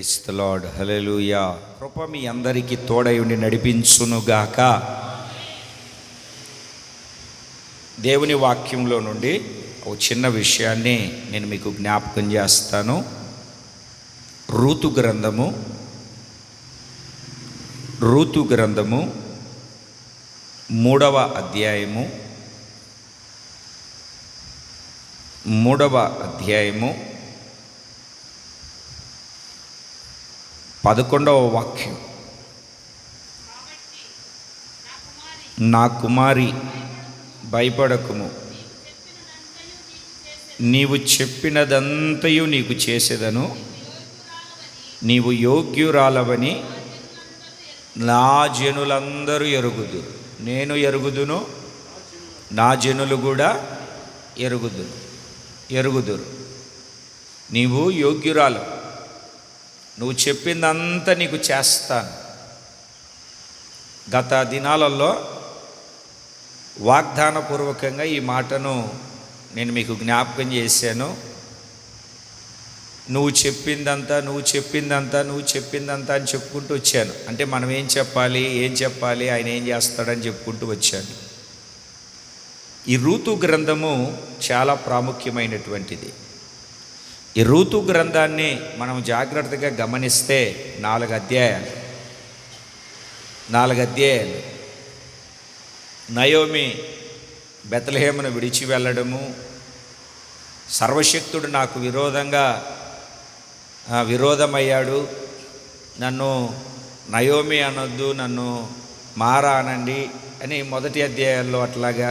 Praise the lord, హల్లెలూయా. కృప మీ అందరికీ తోడై ఉండి నడిపించునుగాక. దేవుని వాక్యంలో నుండి ఒక చిన్న విషయాన్ని నేను మీకు జ్ఞాపకం చేస్తాను. రూతు గ్రంథము 3వ అధ్యాయము 11వ వాక్యం. నా కుమారి భయపడకుము, నీవు చెప్పినదంతయు నీకు చేసేదను, నీవు యోగ్యురాలవని నా జనులందరూ ఎరుగుదురు. నేను ఎరుగుదును, నా జనులు కూడా ఎరుగుదురు. నీవు యోగ్యురాలు, నువ్వు చెప్పిందంతా నీకు చేస్తాను. గత దినాలలో వాగ్దానపూర్వకంగా ఈ మాటను నేను మీకు జ్ఞాపకం చేశాను. నువ్వు చెప్పిందంతా అని చెప్పుకుంటూ వచ్చాను. అంటే మనం ఏం చెప్పాలి, ఆయన ఏం చేస్తాడని చెప్పుకుంటూ వచ్చాను. ఈ రూతు గ్రంథము చాలా ప్రాముఖ్యమైనటువంటిది. ఈ రూతు గ్రంథాన్ని మనం జాగ్రత్తగా గమనిస్తే 4 అధ్యాయాలు. నయోమి బెత్లెహేమును విడిచి వెళ్ళడము, సర్వశక్తుడు నాకు విరోధమయ్యాడు, నన్ను నయోమి అనొద్దు, నన్ను మారా అనండి అని మొదటి అధ్యాయాల్లో, అట్లాగా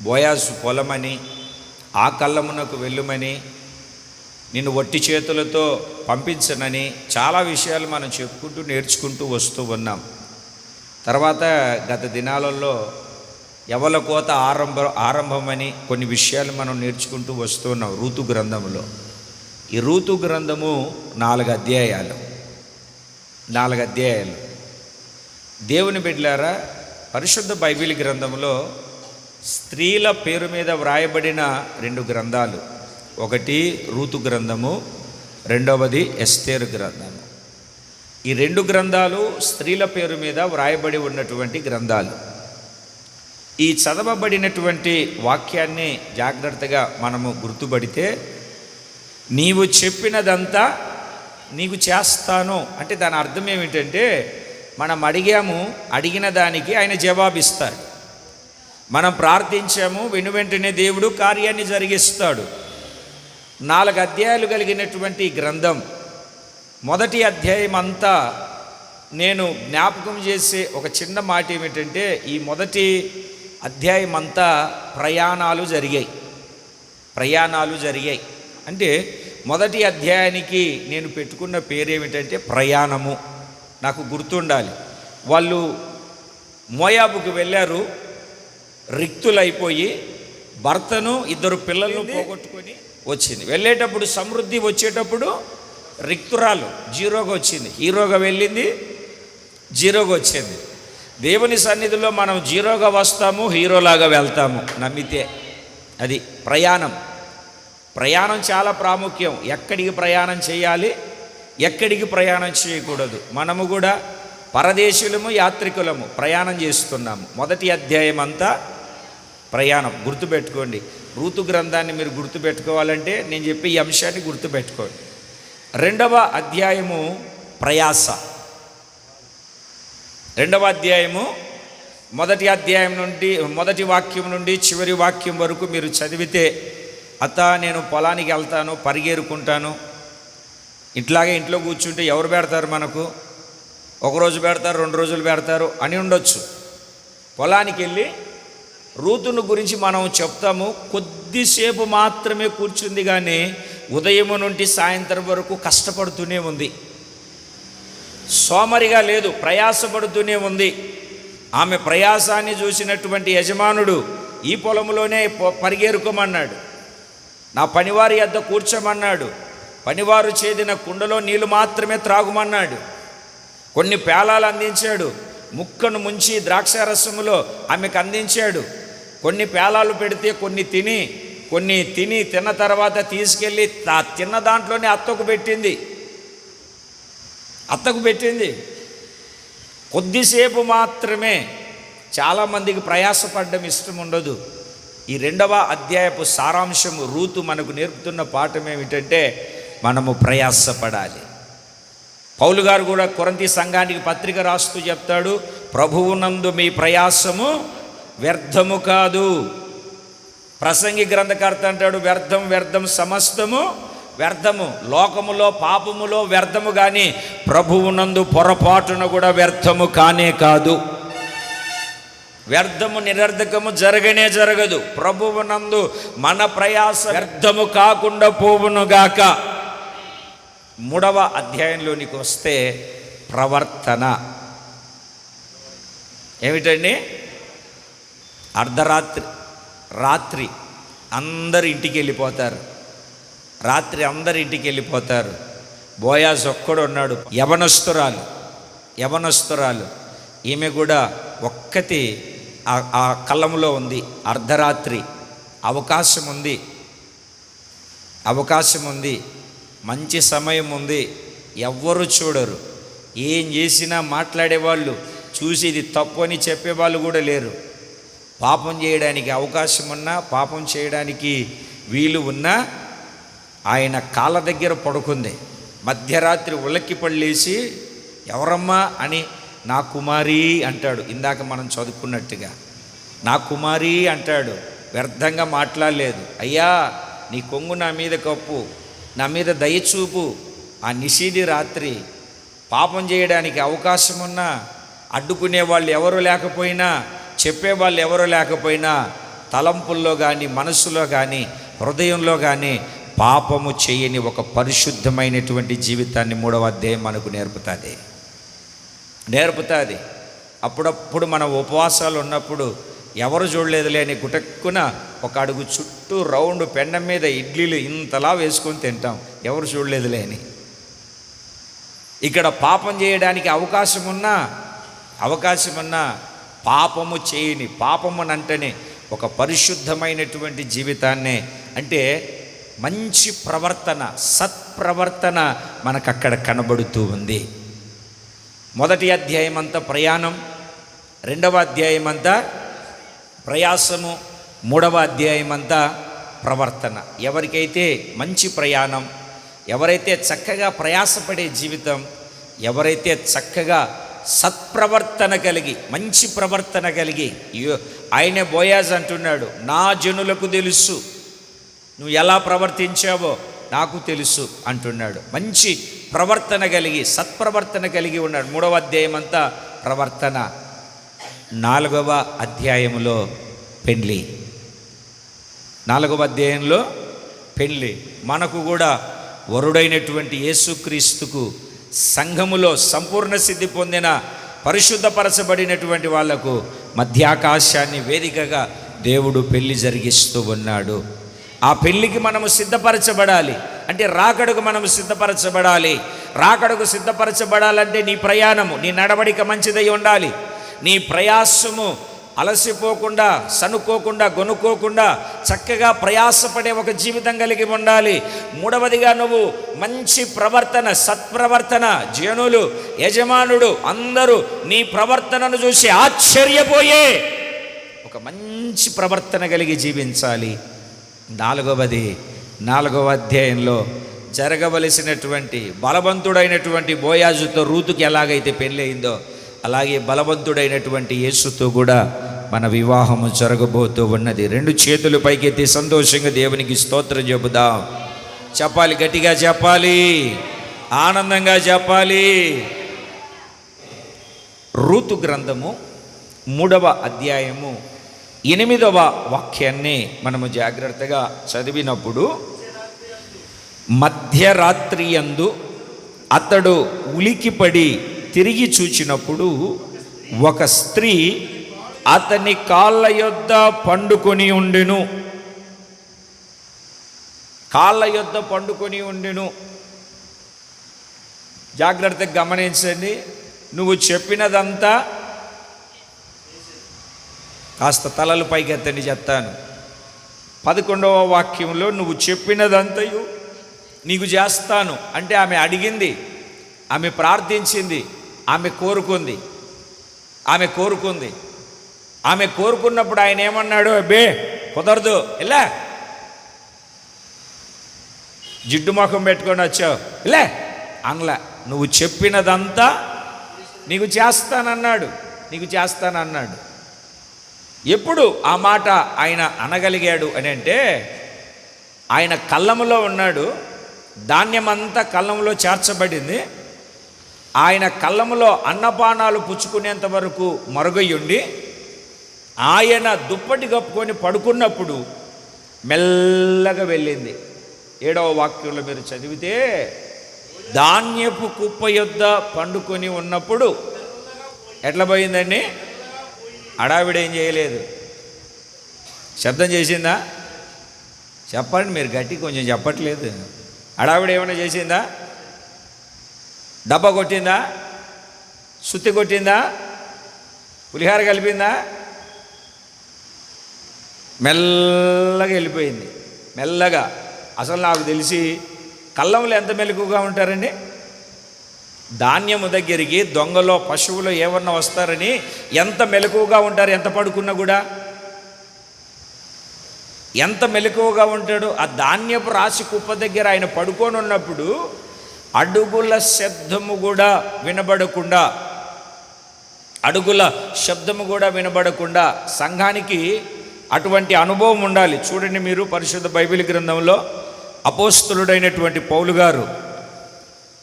బోయాజు పొలమని, ఆ కళ్ళమునకు వెళ్ళుమని, నిన్ను వట్టి చేతులతో పంపించనని చాలా విషయాలు మనం చెప్పుకుంటూ నేర్చుకుంటూ వస్తూ ఉన్నాం. తర్వాత గత దినాలలో యవల కోత ఆరంభమని కొన్ని విషయాలు మనం నేర్చుకుంటూ వస్తూ ఉన్నాం రూతు గ్రంథంలో. ఈ రూతు గ్రంథము 4 అధ్యాయాలు. దేవుని బిడ్డలారా, పరిశుద్ధ బైబిల్ గ్రంథంలో స్త్రీల పేరు మీద వ్రాయబడిన 2 గ్రంథాలు. ఒకటి రూతు గ్రంథము, రెండవది ఎస్తేరు గ్రంథము. ఈ 2 గ్రంథాలు స్త్రీల పేరు మీద వ్రాయబడి ఉన్నటువంటి గ్రంథాలు. ఈ చదవబడినటువంటి వాక్యాన్ని జాగ్రత్తగా మనము గుర్తుపడితే, నీవు చెప్పినదంతా నీకు చేస్తాను అంటే దాని అర్థం ఏమిటంటే, మనం అడిగిన దానికి ఆయన జవాబిస్తాడు. మనం ప్రార్థించాము, వెనువెంటనే దేవుడు కార్యాన్ని జరిగిస్తాడు. 4 అధ్యాయాలు కలిగినటువంటి గ్రంథం. మొదటి అధ్యాయం అంతా నేను జ్ఞాపకం చేసే ఒక చిన్న మాట ఏమిటంటే, ఈ మొదటి అధ్యాయం అంతా ప్రయాణాలు జరిగాయి. అంటే మొదటి అధ్యాయానికి నేను పెట్టుకున్న పేరు ఏమిటంటే ప్రయాణము. నాకు గుర్తుండాలి, వాళ్ళు మోయాబుకు వెళ్ళారు, రిక్తులైపోయి భర్తను 2 పిల్లలను పోగొట్టుకొని వచ్చింది. వెళ్ళేటప్పుడు సమృద్ధి, వచ్చేటప్పుడు రిక్తురాలు, జీరోగా వచ్చింది. హీరోగా వెళ్ళింది, జీరోగా వచ్చింది. దేవుని సన్నిధిలో మనం జీరోగా వస్తాము, హీరోలాగా వెళ్తాము నమ్మితే. అది ప్రయాణం చాలా ప్రాముఖ్యం. ఎక్కడికి ప్రయాణం చేయాలి, ఎక్కడికి ప్రయాణం చేయకూడదు. మనము కూడా పరదేశులము, యాత్రికులము, ప్రయాణం చేస్తున్నాము. మొదటి అధ్యాయం అంతా ప్రయాణం. గుర్తుపెట్టుకోండి, రూతు గ్రంథాన్ని మీరు గుర్తుపెట్టుకోవాలంటే నేను చెప్పే ఈ అంశాన్ని గుర్తుపెట్టుకోండి. 2వ అధ్యాయము ప్రయాస. 2వ అధ్యాయము మొదటి అధ్యాయం నుండి, మొదటి వాక్యం నుండి చివరి వాక్యం వరకు మీరు చదివితే, నేను పొలానికి వెళ్తాను, పరిగెరుకుంటాను, ఇట్లాగే ఇంట్లో కూర్చుంటే ఎవరు పెడతారు మనకు? 1 రోజు పెడతారు, 2 రోజులు పెడతారు అని ఉండొచ్చు. పొలానికి వెళ్ళి రూతును గురించి మనం చెప్తాము. కొద్దిసేపు మాత్రమే కూర్చుంది, కానీ ఉదయం నుండి సాయంత్రం వరకు కష్టపడుతూనే ఉంది. సోమరిగా లేదు, ప్రయాసపడుతూనే ఉంది. ఆమె ప్రయాసాన్ని చూసినటువంటి యజమానుడు ఈ పొలంలోనే పరిగెరుకోమన్నాడు, నా పనివారి వద్ద కూర్చోమన్నాడు, పనివారు చేదిన కుండలో నీళ్లు మాత్రమే త్రాగుమన్నాడు. కొన్ని పేలాలు అందించాడు, ముక్కను ముంచి ద్రాక్షారసములో ఆమెకు అందించాడు. కొన్ని పేలాలు పెడితే కొన్ని తిన్న తర్వాత తీసుకెళ్ళి తిన్న దాంట్లోనే అత్తకు పెట్టింది. అత్తకు పెట్టింది. కొద్దిసేపు మాత్రమే. చాలామందికి ప్రయాసపడడం ఇష్టం ఉండదు. ఈ 2వ అధ్యాయపు సారాంశము రూతు మనకు నేర్పుతున్న పాఠం ఏమిటంటే మనము ప్రయాసపడాలి. పౌలు గారు కూడా కొరింథీ సంఘానికి పత్రిక రాస్తూ చెప్తాడు, ప్రభువునందు మీ ప్రయాసము వ్యర్థము కాదు. ప్రసంగి గ్రంథకర్త అంటాడు, వ్యర్థం వ్యర్థం సమస్తము వ్యర్థము. లోకములో పాపములో వ్యర్థము, కానీ ప్రభువునందు పొరపాటున కూడా వ్యర్థము కానే కాదు. వ్యర్థము నిరర్ధకము జరగనే జరగదు. ప్రభువునందు మన ప్రయాస వ్యర్థము కాకుండా పోవునుగాక. 3వ అధ్యాయంలోనికి వస్తే ప్రవర్తన ఏమిటండి? రాత్రి అందరు ఇంటికి వెళ్ళిపోతారు. అందరు ఇంటికి వెళ్ళిపోతారు. బోయాజు ఒక్కడు ఉన్నాడు. యవనస్తురాలు ఈమె కూడా ఒక్కటి ఆ కళ్ళములో ఉంది. అర్ధరాత్రి అవకాశం ఉంది, మంచి సమయం ఉంది. ఎవ్వరు చూడరు. ఏం చేసినా మాట్లాడేవాళ్ళు, చూసి ఇది తప్పు అని చెప్పేవాళ్ళు కూడా లేరు. పాపం చేయడానికి అవకాశం ఉన్నా, పాపం చేయడానికి వీలు ఉన్నా ఆయన కాళ్ళ దగ్గర పడుకుంది. మధ్యరాత్రి ఉలక్కి పళ్ళేసి ఎవరమ్మా అని నా కుమారి అంటాడు. ఇందాక మనం చదువుకున్నట్టుగా నా కుమారి అంటాడు. వ్యర్థంగా మాట్లాడలేదు. అయ్యా నీ కొంగు నా మీద కప్పు, నా మీద దయచూపు. ఆ నిషీది రాత్రి పాపం చేయడానికి అవకాశం ఉన్నా, అడ్డుకునే వాళ్ళు ఎవరు లేకపోయినా, చెప్పేవాళ్ళు ఎవరు లేకపోయినా, తలంపుల్లో కానీ మనసులో కానీ హృదయంలో కానీ పాపము చేయని ఒక పరిశుద్ధమైనటువంటి జీవితాన్ని 3వ అధ్యాయం మనకు నేర్పుతుంది. అప్పుడప్పుడు మన ఉపవాసాలు ఉన్నప్పుడు ఎవరు చూడలేదులే అని గుటక్కున ఒక అడుగు చుట్టూ రౌండ్ పెండం మీద ఇడ్లీలు ఇంతలా వేసుకొని తింటాం, ఎవరు చూడలేదులే అని. ఇక్కడ పాపం చేయడానికి అవకాశం ఉన్నా పాపము చేయని, పాపమునంటేనే ఒక పరిశుద్ధమైనటువంటి జీవితాన్నే, అంటే మంచి ప్రవర్తన, సత్ప్రవర్తన మనకు అక్కడ కనబడుతూ ఉంది. 1వ అధ్యాయం అంతా ప్రయాణం, 2వ అధ్యాయం అంతా ప్రయాసము, 3వ అధ్యాయం అంతా ప్రవర్తన. ఎవరికైతే మంచి ప్రయాణం, ఎవరైతే చక్కగా ప్రయాసపడే జీవితం, ఎవరైతే చక్కగా సత్ప్రవర్తన కలిగి, మంచి ప్రవర్తన కలిగి, ఆయనే బోయాజ్ అంటున్నాడు, నా జనులకు తెలుసు నువ్వు ఎలా ప్రవర్తించావో నాకు తెలుసు అంటున్నాడు. మంచి ప్రవర్తన కలిగి, సత్ప్రవర్తన కలిగి ఉన్నాడు. 3వ అధ్యాయం అంతా ప్రవర్తన. 4వ అధ్యాయంలో పెండ్లి. 4వ అధ్యాయంలో పెండ్లి. మనకు కూడా వరుడైనటువంటి యేసుక్రీస్తుకు సంఘములో సంపూర్ణ సిద్ధి పొందిన పరిశుద్ధపరచబడినటువంటి వాళ్లకు మధ్యాకాశాన్ని వేదికగా దేవుడు పెళ్లి జరిగిస్తూ ఉన్నాడు. ఆ పెళ్లికి మనము సిద్ధపరచబడాలి. అంటే రాకడకు మనము సిద్ధపరచబడాలి. రాకడకు సిద్ధపరచబడాలంటే నీ ప్రయాణము, నీ నడవడిక మంచిదై ఉండాలి. నీ ప్రయాసము అలసిపోకుండా, సనుకోకుండా, గొనుక్కోకుండా చక్కగా ప్రయాసపడే ఒక జీవితం కలిగి ఉండాలి. 3వదిగా నువ్వు మంచి ప్రవర్తన, సత్ప్రవర్తన. జనులు, యజమానుడు అందరూ నీ ప్రవర్తనను చూసి ఆశ్చర్యపోయే ఒక మంచి ప్రవర్తన కలిగి జీవించాలి. 4వ అధ్యాయంలో జరగవలసినటువంటి బలవంతుడైనటువంటి బోయాజుతో రూతుకి ఎలాగైతే పెళ్ళి అయిందో, అలాగే బలవంతుడైనటువంటి యేసుతో కూడా మన వివాహము జరగబోతూ ఉన్నది. 2 చేతులు పైకెత్తి సంతోషంగా దేవునికి స్తోత్రం చెబుదాం. చెప్పాలి, గట్టిగా చెప్పాలి, ఆనందంగా చెప్పాలి. రూతు గ్రంథము 3వ అధ్యాయము 8వ వాక్యాన్ని మనము జాగ్రత్తగా చదివినప్పుడు, మధ్యరాత్రి యందు అతడు ఉలికిపడి తిరిగి చూచినప్పుడు ఒక స్త్రీ అతని కాళ్ళ యొద్ద పండుకొని ఉండెను. జాగ్రత్తగా గమనించండి. నువ్వు చెప్పినదంతా, కాస్త తలలు పైకెత్తండి చెప్తాను. 11వ వాక్యంలో నువ్వు చెప్పినదంతయు నీకు చేస్తాను అంటే ఆమె అడిగింది, ఆమె ప్రార్థించింది, ఆమె కోరుకుంది. ఆమె కోరుకున్నప్పుడు ఆయన ఏమన్నాడు? అబ్బే కుదరదు, ఇలా జిడ్డు ముఖం పెట్టుకొని వచ్చావు, ఇలా అనలా. నువ్వు చెప్పినదంతా నీకు చేస్తానన్నాడు. ఎప్పుడు ఆ మాట ఆయన అనగలిగాడు అని అంటే, ఆయన కళ్ళములో ఉన్నాడు, ధాన్యమంతా కళ్ళములో చేర్చబడింది. ఆయన కళ్ళములో అన్నపానాలు పుచ్చుకునేంత వరకు మరుగయ్యుండి ఆయన దుప్పటి కప్పుకొని పడుకున్నప్పుడు మెల్లగా వెళ్ళింది. 7వ వాక్యంలో మీరు చదివితే, ధాన్యపు కుప్ప యొద్ద పండుకొని ఉన్నప్పుడు ఎట్లా పోయిందండి? హడావిడేం చేయలేదు. శబ్దం చేసిందా? చెప్పండి, మీరు గట్టి కొంచెం చెప్పట్లేదు. హడావిడ ఏమైనా చేసిందా? డబ్బా కొట్టిందా? సుత్తి కొట్టిందా? పులిహార కలిపిందా? మెల్లగా వెళ్ళిపోయింది. మెల్లగా. అసలు నాకు తెలిసి కళ్ళంలో ఎంత మెలకుగా ఉంటారండి? ధాన్యము దగ్గరికి దొంగలో పశువులు ఏమన్నా వస్తారని ఎంత మెలకుగా ఉంటారు. ఎంత పడుకున్నా కూడా ఎంత మెలకువగా ఉంటాడు. ఆ ధాన్యపు రాశి కుప్ప దగ్గర ఆయన పడుకొని ఉన్నప్పుడు అడుగుల శబ్దము కూడా వినబడకుండా సంఘానికి అటువంటి అనుభవం ఉండాలి. చూడండి, మీరు పరిశుద్ధ బైబిల్ గ్రంథంలో అపోస్తలుడైనటువంటి పౌలు గారు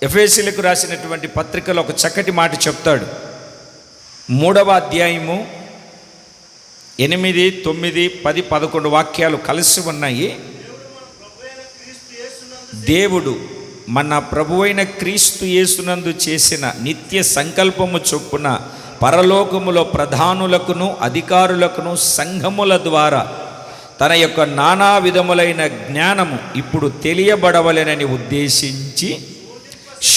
ఎఫెసీయులకు రాసినటువంటి పత్రికలో ఒక చక్కటి మాట చెప్తాడు. 3వ అధ్యాయము 8, 9, 10, 11 వాక్యాలు కలిసి ఉన్నాయి. దేవుడు మన ప్రభువైన క్రీస్తు యేసునందు చేసిన నిత్య సంకల్పము చొప్పున పరలోకములో ప్రధానులకును అధికారులకును సంఘముల ద్వారా తన యొక్క నానా విధములైన జ్ఞానము ఇప్పుడు తెలియబడవలెనని ఉద్దేశించి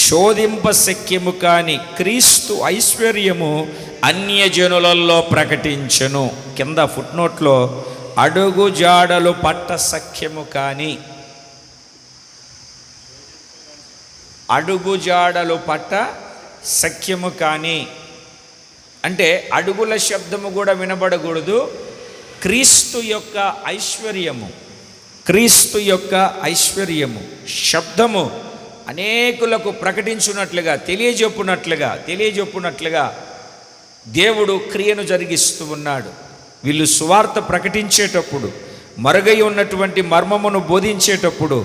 శోధింపశక్యము కాని క్రీస్తు ఐశ్వర్యము అన్యజనులలో ప్రకటించెను. కింద ఫుట్నోట్లో అడుగు జాడలు పట్ట సఖ్యము కాని, అడుగుజాడలు పట్ట సఖ్యము కాని అంటే అడుగుల శబ్దము కూడా వినబడకూడదు. క్రీస్తు యొక్క ఐశ్వర్యము శబ్దము అనేకులకు ప్రకటించున్నట్లుగా తెలియజెప్పునట్లుగా దేవుడు క్రియను జరిగిస్తూ ఉన్నాడు. వీళ్ళు సువార్త ప్రకటించేటప్పుడు, మరుగై ఉన్నటువంటి మర్మమును బోధించేటప్పుడు,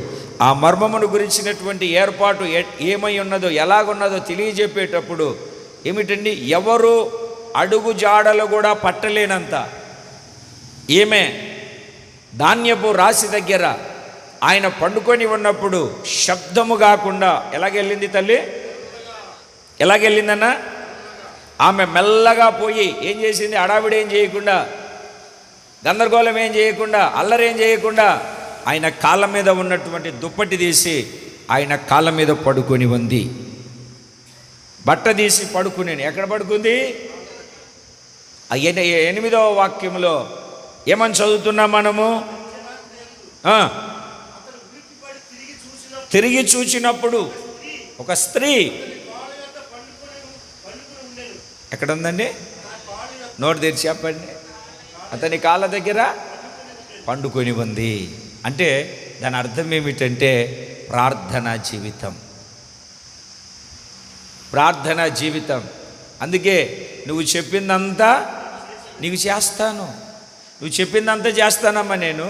ఆ మర్మమును గురించినటువంటి ఏర్పాటు ఏమై ఉన్నదో ఎలాగున్నదో తెలియజెప్పేటప్పుడు ఏమిటండి, ఎవరు అడుగు జాడలు కూడా పట్టలేనంత ఏమే ధాన్యపు రాశి దగ్గర ఆయన పండుకొని ఉన్నప్పుడు శబ్దము కాకుండా ఎలాగెళ్ళింది తల్లి? ఎలాగెళ్ళిందన్నా? ఆమె మెల్లగా పోయి ఏం చేసింది? హడావిడి ఏం చేయకుండా, గందరగోళం ఏం చేయకుండా, అల్లరేం చేయకుండా ఆయన కాళ్ళ మీద ఉన్నటువంటి దుప్పటి తీసి ఆయన కాళ్ళ మీద పడుకొని ఉంది. బట్ట తీసి పడుకునేను. ఎక్కడ పడుకుంది? 8వ వాక్యంలో ఏమని చదువుతున్నాం మనము? తిరిగి చూచినప్పుడు ఒక స్త్రీ ఎక్కడ ఉందండి? నోటి తెరిచి చెప్పండి. అతని కాళ్ళ దగ్గర పండుకొని ఉంది. అంటే దాని అర్థం ఏమిటంటే ప్రార్థనా జీవితం. అందుకే నువ్వు చెప్పిందంతా నీకు చేస్తాను, నువ్వు చెప్పిందంతా చేస్తానమ్మా. నేను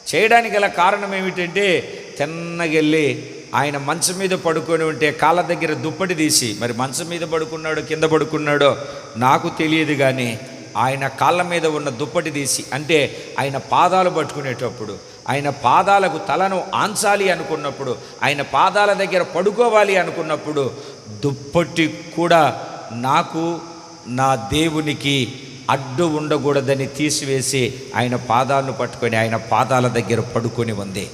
చేయడానికి గల కారణం ఏమిటంటే, తిన్నగెళ్ళి ఆయన మంచం మీద పడుకొని ఉంటే కాళ్ళ దగ్గర దుప్పటి తీసి, మరి మంచం మీద పడుకున్నాడో కింద పడుకున్నాడో నాకు తెలియదు, కానీ ఆయన కాళ్ళ మీద ఉన్న దుప్పటి తీసి, అంటే ఆయన పాదాలు పట్టుకునేటప్పుడు, ఆయన పాదాలకు తలను ఆంచాలి అనుకున్నప్పుడు, ఆయన పాదాల దగ్గర పడుకోవాలి అనుకున్నప్పుడు దుప్పటి కూడా నాకు నా దేవునికి అడ్డు ఉండకూడదని తీసివేసి ఆయన పాదాలను పట్టుకొని ఆయన పాదాల దగ్గర పడుకొని ఉంది.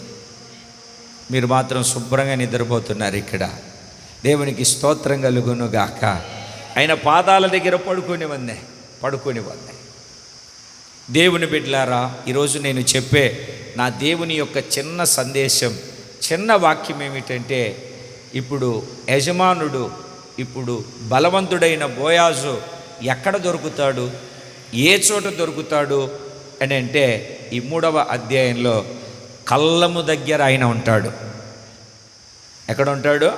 మీరు మాత్రం శుభ్రంగా నిద్రపోతున్నారు ఇక్కడ. దేవునికి స్తోత్రం కలుగును గాక. ఆయన పాదాల దగ్గర పడుకొని ఉంది. దేవుని బిడ్డలారా, ఈరోజు నేను చెప్పే నా దేవుని యొక్క చిన్న సందేశం, చిన్న వాక్యం ఏమిటంటే, ఇప్పుడు యజమానుడు, ఇప్పుడు బలవంతుడైన బోయాజు ఎక్కడ దొరుకుతాడు, ఏ చోట దొరుకుతాడు అని అంటే ఈ 3వ అధ్యాయంలో కళ్ళము దగ్గర ఆయన ఉంటాడు. ఎక్కడ ఉంటాడు?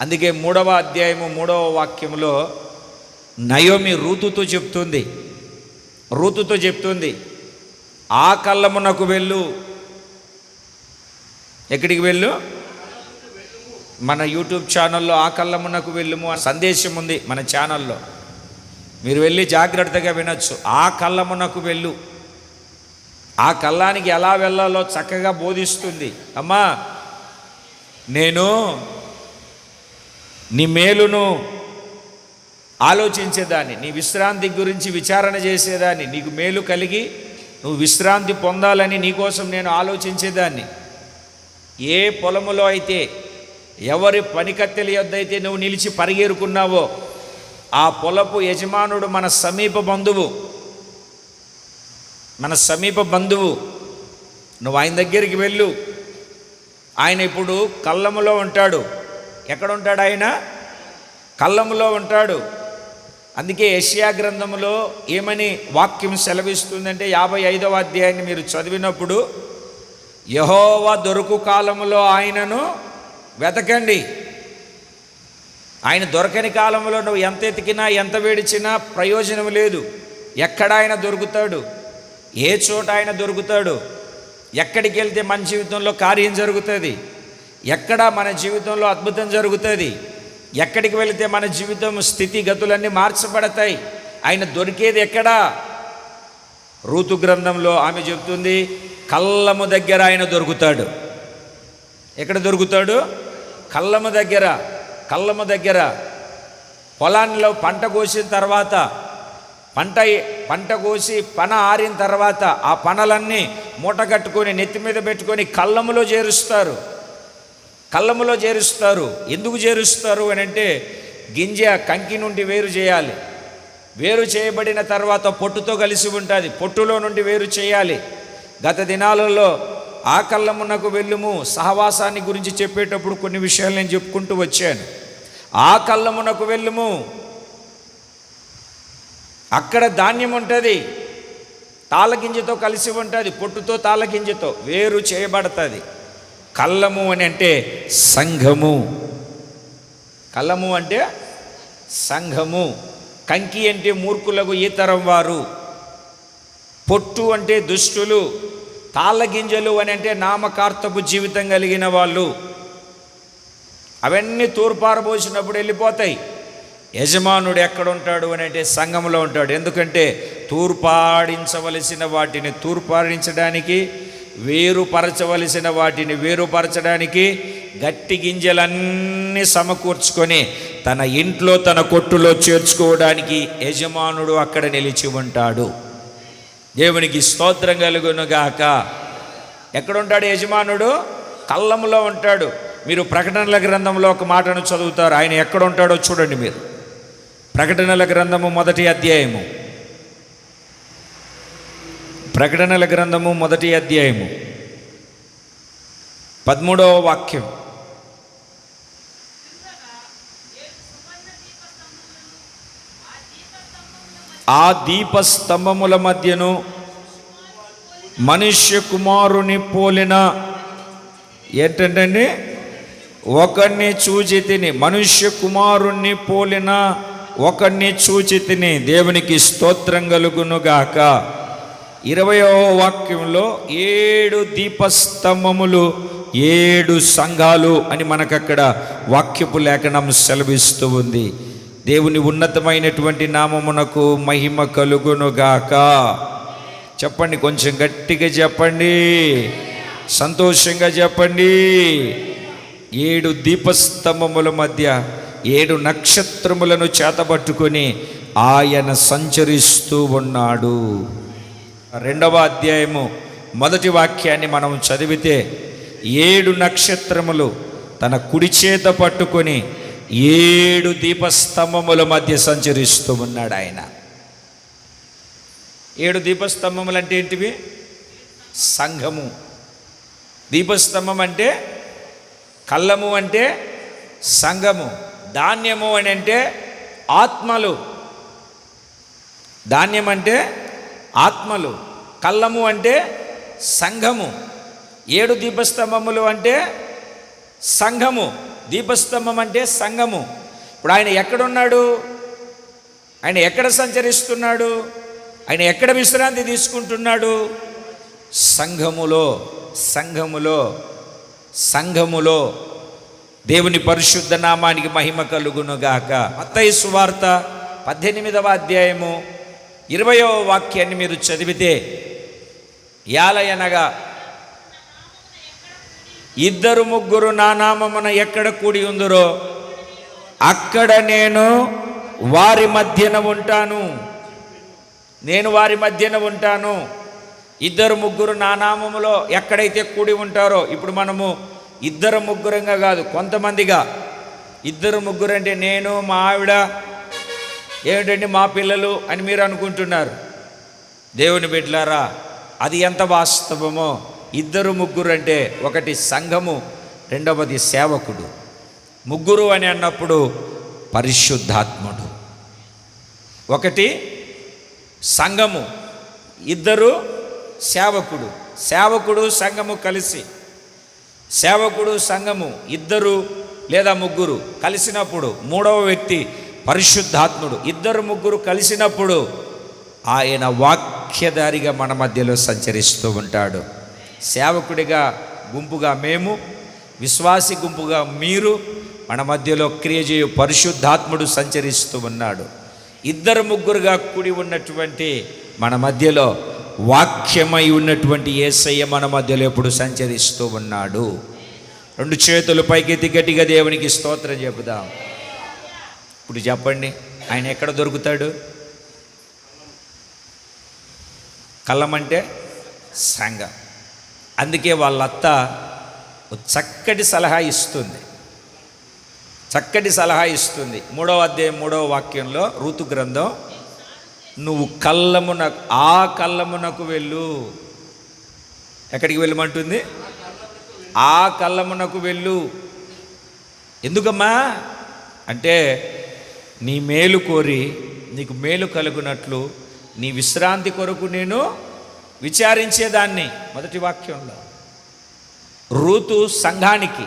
అందుకే 3వ అధ్యాయము 3వ వాక్యంలో నయోమి రూతుతో చెప్తుంది, ఆ కళ్ళమునకు వెళ్ళు. ఎక్కడికి వెళ్ళు? మన యూట్యూబ్ ఛానల్లో ఆ కళ్ళమునకు వెళ్ళుము అని సందేశం ఉంది మన ఛానల్లో, మీరు వెళ్ళి జాగ్రత్తగా వినొచ్చు. ఆ కళ్ళమునకు వెళ్ళు, ఆ కళ్ళానికి ఎలా వెళ్ళాలో చక్కగా బోధిస్తుంది. అమ్మా, నేను నీ మేలును ఆలోచించేదాన్ని, నీ విశ్రాంతి గురించి విచారణ చేసేదాన్ని, నీకు మేలు కలిగి నువ్వు విశ్రాంతి పొందాలని నీకోసం నేను ఆలోచించేదాన్ని. ఏ పొలములో అయితే, ఎవరి పనికత్తెల యొద్ద అయితే నువ్వు నిలిచి పరిగెరుకున్నావో ఆ పొలపు యజమానుడు మన సమీప బంధువు. నువ్వు ఆయన దగ్గరికి వెళ్ళు. ఆయన ఇప్పుడు కళ్ళములో ఉంటాడు. ఎక్కడ ఉంటాడు ఆయన? కళ్ళములో ఉంటాడు. అందుకే యెషయా గ్రంథములో ఏమని వాక్యం సెలవిస్తుందంటే 55వ అధ్యాయాన్ని మీరు చదివినప్పుడు, యెహోవా దొరుకు కాలములో ఆయనను వెతకండి. ఆయన దొరకని కాలంలో నువ్వు ఎంత ఎతికినా ఎంత వేడిచినా ప్రయోజనం లేదు. ఎక్కడ ఆయన దొరుకుతాడు? ఏ చోట ఆయన దొరుకుతాడు? ఎక్కడికి వెళ్తే మన జీవితంలో కార్యం జరుగుతుంది? ఎక్కడ మన జీవితంలో అద్భుతం జరుగుతుంది? ఎక్కడికి వెళితే మన జీవితం స్థితిగతులన్నీ మార్చబడతాయి? ఆయన దొరికేది ఎక్కడా? రూతు గ్రంథంలో ఆమె చెప్తుంది, కళ్ళము దగ్గర ఆయన దొరుకుతాడు. ఎక్కడ దొరుకుతాడు? కళ్ళము దగ్గర. పొలాల్లో పంట కోసిన తర్వాత, పంట కోసి పన ఆరిన తర్వాత ఆ పనలన్నీ మూట కట్టుకొని నెత్తి మీద పెట్టుకొని కళ్ళములో చేరుస్తారు. ఎందుకు చేరుస్తారు అని అంటే, గింజ కంకి నుండి వేరు చేయాలి. వేరు చేయబడిన తర్వాత పొట్టుతో కలిసి ఉంటుంది. పొట్టులో నుండి వేరు చేయాలి. గత దినాలలో ఆ కళ్ళమునకు వెళ్ళుము సహవాసాన్ని గురించి చెప్పేటప్పుడు కొన్ని విషయాలు నేను చెప్పుకుంటూ వచ్చాను. ఆ కళ్ళమునకు వెళ్ళుము, అక్కడ ధాన్యం ఉంటుంది, తాళగింజతో కలిసి ఉంటుంది, పొట్టుతో తాళగింజతో వేరు చేయబడుతుంది. కళ్ళము అని అంటే సంఘము. కళ్ళము అంటే సంఘము. కంకి అంటే మూర్ఖులకు ఈ తరం వారు. పొట్టు అంటే దుష్టులు. తాళ్ళగింజలు అని అంటే నామకార్థపు జీవితం కలిగిన వాళ్ళు. అవన్నీ తూర్పారబోసినప్పుడు వెళ్ళిపోతాయి. యజమానుడు ఎక్కడుంటాడు అని అంటే సంఘంలో ఉంటాడు. ఎందుకంటే తూర్పాడించవలసిన వాటిని తూర్పాడించడానికి, వేరుపరచవలసిన వాటిని వేరుపరచడానికి గట్టి గింజలన్నీ సమకూర్చుకొని తన ఇంట్లో తన కొట్టులో చేర్చుకోవడానికి యజమానుడు అక్కడ నిలిచి ఉంటాడు. దేవునికి స్తోత్రం కలుగునుగాక. ఎక్కడుంటాడు యజమానుడు? కళ్ళములో ఉంటాడు. మీరు ప్రకటనల గ్రంథంలో ఒక మాటను చదువుతారు. ఆయన ఎక్కడ ఉంటాడో చూడండి మీరు. ప్రకటనల గ్రంథము 1వ అధ్యాయము, ప్రకటనల గ్రంథము 1వ అధ్యాయము 13వ వాక్యం. ఆ దీపస్తంభముల మధ్యను మనుష్య కుమారుని పోలిన ఏంటంటే ఒకరిని చూచి తిని, మనుష్య కుమారుణ్ణి పోలిన ఒకరిని చూచి తిని. దేవునికి స్తోత్రం కలుగునుగాక. 20వ వాక్యంలో 7 దీపస్తంభములు 7 సంఘాలు అని మనకక్కడ వాక్యపు లేఖనం సెలవిస్తూ ఉంది. దేవుని ఉన్నతమైనటువంటి నామమునకు మహిమ కలుగునుగాక. చెప్పండి, కొంచెం గట్టిగా చెప్పండి, సంతోషంగా చెప్పండి. 7 దీపస్తంభముల మధ్య 7 నక్షత్రములను చేతబట్టుకొని ఆయన సంచరిస్తూ ఉన్నాడు. 2వ అధ్యాయము 1వ వాక్యాన్ని మనం చదివితే 7 నక్షత్రములు తన కుడి చేత పట్టుకొని 7 దీపస్తంభముల మధ్య సంచరిస్తూ ఉన్నాడు ఆయన. 7 దీపస్తంభములు అంటే ఏంటివి? సంఘము. దీపస్తంభం అంటే, కళ్ళము అంటే సంఘము. ధాన్యము అని అంటే ఆత్మలు. ధాన్యం అంటే ఆత్మలు. కళ్ళము అంటే సంఘము. 7 దీపస్తంభములు అంటే సంఘము. దీపస్తంభం అంటే సంఘము. ఇప్పుడు ఆయన ఎక్కడున్నాడు? ఆయన ఎక్కడ సంచరిస్తున్నాడు? ఆయన ఎక్కడ విశ్రాంతి తీసుకుంటున్నాడు? సంఘములో. సంఘములో. సంఘములో. దేవుని పరిశుద్ధ నామానికి మహిమ కలుగునుగాక. మత్తయి సువార్త 18వ అధ్యాయము 20వ వాక్యాన్ని మీరు చదివితే, యాలయనగా 2-3 నా నామమున ఎక్కడ కూడి ఉందురో అక్కడ నేను వారి మధ్యన ఉంటాను. నేను వారి మధ్యన ఉంటాను. 2-3 నా నామములో ఎక్కడైతే కూడి ఉంటారో, ఇప్పుడు మనము 2-3 కాదు, కొంతమందిగా 2-3 అంటే నేను, మా ఆవిడ, ఏమిటండి మా పిల్లలు అని మీరు అనుకుంటున్నారు. దేవుని బిడ్డలారా, అది ఎంత వాస్తవమో. 2-3 అంటే ఒకటి సంఘము, రెండవది సేవకుడు. 3 అని అన్నప్పుడు పరిశుద్ధాత్ముడు. ఒకటి సంఘము, 2 సేవకుడు. సేవకుడు సంఘము కలిసి, సేవకుడు సంఘము 2 లేదా 3 కలిసినప్పుడు, 3వ వ్యక్తి పరిశుద్ధాత్ముడు. 2-3 కలిసినప్పుడు ఆయన వాక్యధారిగా మన మధ్యలో సంచరిస్తూ ఉంటాడు. సేవకుడిగా గుంపుగా మేము, విశ్వాసి గుంపుగా మీరు, మన మధ్యలో క్రియ చేయు పరిశుద్ధాత్ముడు సంచరిస్తూ ఉన్నాడు. 2-3గా కూడి ఉన్నటువంటి మన మధ్యలో వాక్యమై ఉన్నటువంటి యేసయ్య మన మధ్యలో ఎప్పుడు సంచరిస్తూ ఉన్నాడు. 2 చేతులు పైకెత్తి గట్టిగా దేవునికి స్తోత్రం చెబుదాం. ఇప్పుడు చెప్పండి, ఆయన ఎక్కడ దొరుకుతాడు? కళ్ళమంటే సంఘం. అందుకే వాళ్ళ అత్త చక్కటి సలహా ఇస్తుంది. చక్కటి సలహా ఇస్తుంది. 3వ అధ్యాయం 3వ వాక్యంలో ఋతు గ్రంథం, నువ్వు ఆ కళ్ళమునకు వెళ్ళు. ఎక్కడికి వెళ్ళమంటుంది? ఆ కళ్ళమునకు వెళ్ళు. ఎందుకమ్మా అంటే, నీ మేలు కోరి నీకు మేలు కలుగునట్లు నీ విశ్రాంతి కొరకు నేను విచారించేదాన్ని. మొదటి వాక్యంలో రూతు సంఘానికి,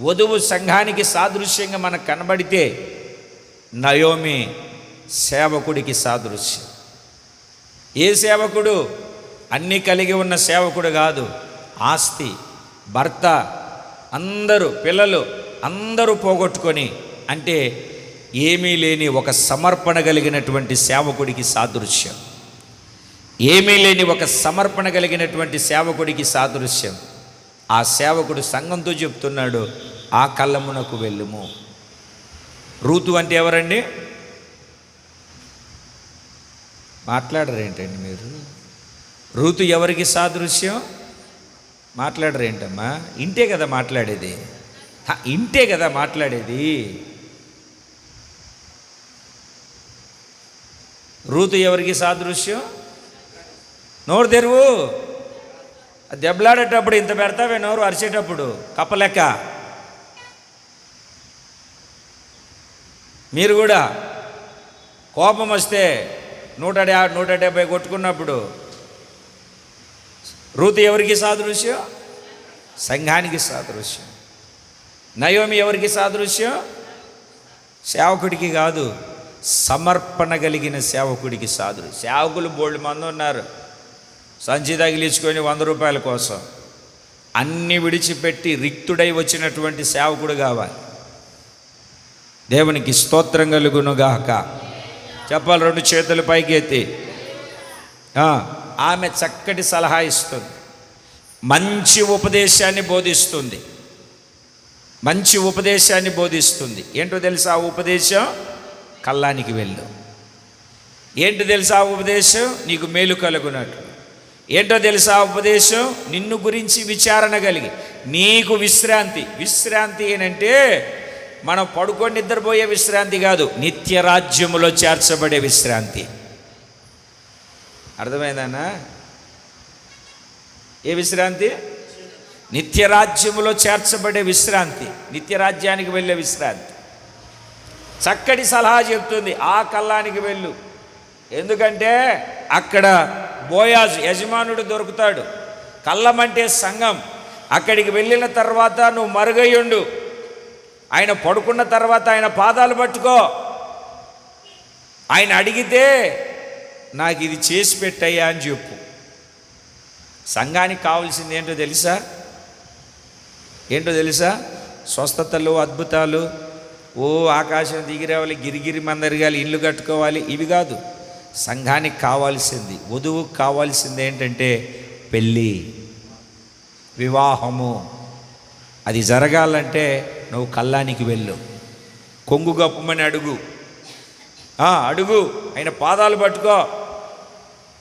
వధువు సంఘానికి సాదృశ్యంగా మనకు కనబడితే, నయోమి సేవకుడికి సాదృశ్యం. ఏ సేవకుడు? అన్నీ కలిగి ఉన్న సేవకుడు కాదు. ఆస్తి, భర్త, అందరూ పిల్లలు అందరూ పోగొట్టుకొని, అంటే ఏమీ లేని ఒక సమర్పణ కలిగినటువంటి సేవకుడికి సాదృశ్యం. ఏమీ లేని ఒక సమర్పణ కలిగినటువంటి సేవకుడికి సాదృశ్యం. ఆ సేవకుడు సంఘంతో చెప్తున్నాడు, ఆ కళ్ళమునకు వెళ్ళుము. రూతు అంటే ఎవరండి? మాట్లాడరేంటండి మీరు? రూతు ఎవరికి సాదృశ్యం? మాట్లాడరేంటమ్మా? ఇంటే కదా మాట్లాడేది. ఇంటే కదా మాట్లాడేది. రూతు ఎవరికి సాదృశ్యం? నోరు తెరువు. దెబ్బలాడేటప్పుడు ఇంత పెడతావే నోరు, అరిచేటప్పుడు కప్పలెక్క. మీరు కూడా కోపం వస్తే 170 కొట్టుకున్నప్పుడు రూతు ఎవరికి సాదృశ్యం? సంఘానికి సాదృశ్యం. నయోమి ఎవరికి సాదృశ్యం? సేవకుడికి కాదు, సమర్పణ కలిగిన సేవకుడికి సాదృశ్యం. సేవకులు బోల్డ్ మంది ఉన్నారు. సంచి తగిలించుకొని 100 రూపాయల కోసం అన్నీ విడిచిపెట్టి రిక్తుడై వచ్చినటువంటి సేవకుడు కావాలి. దేవునికి స్తోత్రం కలుగునుగాక. చెప్పాలి 2 చేతులు పైకి ఎత్తి. ఆమె చక్కటి సలహా ఇస్తుంది, మంచి ఉపదేశాన్ని బోధిస్తుంది. మంచి ఉపదేశాన్ని బోధిస్తుంది. ఏంటో తెలుసా ఆ ఉపదేశం? కళ్ళానికి వెళ్ళు. ఏంటో తెలుసా ఆ ఉపదేశం? నీకు మేలు కలుగునట్లు. ఏంటో తెలుసా ఆ ఉపదేశం? నిన్ను గురించి విచారణ కలిగి నీకు విశ్రాంతి. విశ్రాంతి ఏనంటే మనం పడుకొని నిద్రపోయే విశ్రాంతి కాదు, నిత్య రాజ్యములో చేర్చబడే విశ్రాంతి. అర్థమైందన్నా? ఏ విశ్రాంతి? నిత్యరాజ్యములో చేర్చబడే విశ్రాంతి, నిత్యరాజ్యానికి వెళ్ళే విశ్రాంతి. చక్కటి సలహా చెప్తుంది, ఆ కల్లానికి వెళ్ళు. ఎందుకంటే అక్కడ బోయాజు యజమానుడు దొరుకుతాడు. కల్లం అంటే సంఘం. అక్కడికి వెళ్ళిన తర్వాత నువ్వు మరుగయ్యుండు. ఆయన పడుకున్న తర్వాత ఆయన పాదాలు పట్టుకో. ఆయన అడిగితే నాకు ఇది చేసి పెట్టయ్యా అని చెప్పు. సంఘానికి కావాల్సింది ఏంటో తెలుసా? స్వస్థతలు, అద్భుతాలు, ఆకాశం దిగిరావాలి, గిరిగిరి మందరగాలి, ఇల్లు కట్టుకోవాలి, ఇవి కాదు. సంఘానికి కావాల్సింది, వధువుకు కావాల్సింది ఏంటంటే పెళ్ళి, వివాహము. అది జరగాలంటే నువ్వు కల్లానికి వెళ్ళు. కొంగు గప్పమని అడుగు. ఆయన పాదాలు పట్టుకో.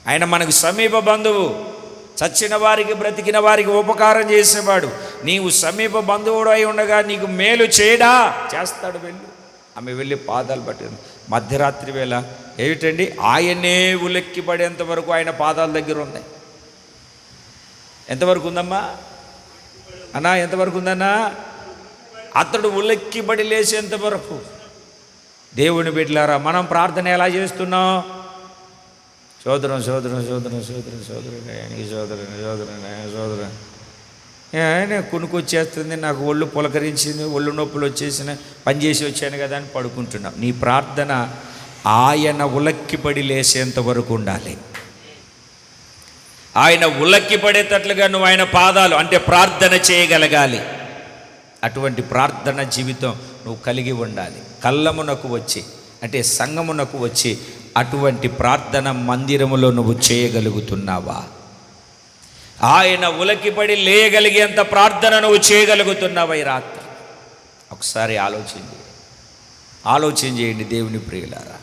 ఆయన మనకు సమీప బంధువు, చచ్చిన వారికి బ్రతికిన వారికి ఉపకారం చేసేవాడు. నీవు సమీప బంధువుడు అయి ఉండగా నీకు మేలు చేయడా? చేస్తాడు. వెళ్ళు. ఆమె వెళ్ళి పాదాలు పట్టింది. మధ్యరాత్రి వేళ ఏమిటండి, ఆయనే ఉలెక్కి పడేంత వరకు ఆయన పాదాల దగ్గర ఉన్నాయి. ఎంతవరకు ఉందమ్మా అన్నా? ఎంతవరకు ఉందన్నా? అతడు ఉలెక్కిబడి లేచేంత వరకు. దేవుని బిడ్డలారా, మనం ప్రార్థన ఎలా చేస్తున్నాం? సోదరం కొనుక్కొచ్చేస్తుంది, నాకు ఒళ్ళు పులకరించింది, ఒళ్ళు నొప్పులు వచ్చేసిన, పనిచేసి వచ్చాను కదా అని పడుకుంటున్నాం. నీ ప్రార్థన ఆయన ఉలక్కిపడి లేసేంత వరకు ఉండాలి. ఆయన ఉలక్కిపడేటట్లుగా నువ్వు ఆయన పాదాలు అంటే ప్రార్థన చేయగలగాలి. అటువంటి ప్రార్థన జీవితం నువ్వు కలిగి ఉండాలి. కల్లమునకు వచ్చి అంటే సంఘమునకు వచ్చి అటువంటి ప్రార్థన మందిరములో నువ్వు చేయగలుగుతున్నావా? ఆయన ఉలకిపడి లేయగలిగేంత ప్రార్థన నువ్వు చేయగలుగుతున్నావా ఈ రాత్రి? ఒకసారి ఆలోచన చేయండి దేవుని ప్రియులారా.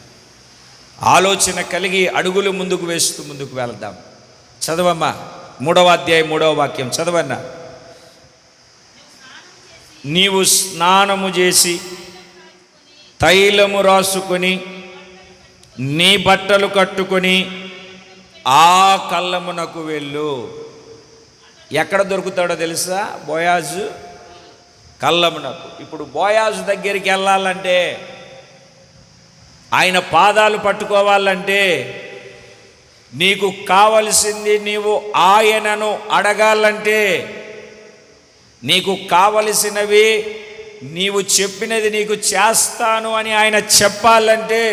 ఆలోచన కలిగి అడుగులు ముందుకు వేస్తూ ముందుకు వెళ్దాం. చదవమ్మా, 3వ అధ్యాయం 3వ వాక్యం చదవన్నా. నీవు స్నానము చేసి తైలము రాసుకొని నీ బట్టలు కట్టుకొని ఆ కల్లమునకు వెళ్ళు. ఎక్కడ దొరుకుతాడో తెలుసా? బోయాజు కల్లమునకు. ఇప్పుడు బోయాజు దగ్గరికి వెళ్ళాలంటే, ఆయన పాదాలు పట్టుకోవాలంటే నీకు కావలసింది, నీవు ఆయనను అడగాలంటే, నీకు కావలసినవి, నీవు చెప్పినది నీకు చేస్తాను అని ఆయన చెప్పాలంటే,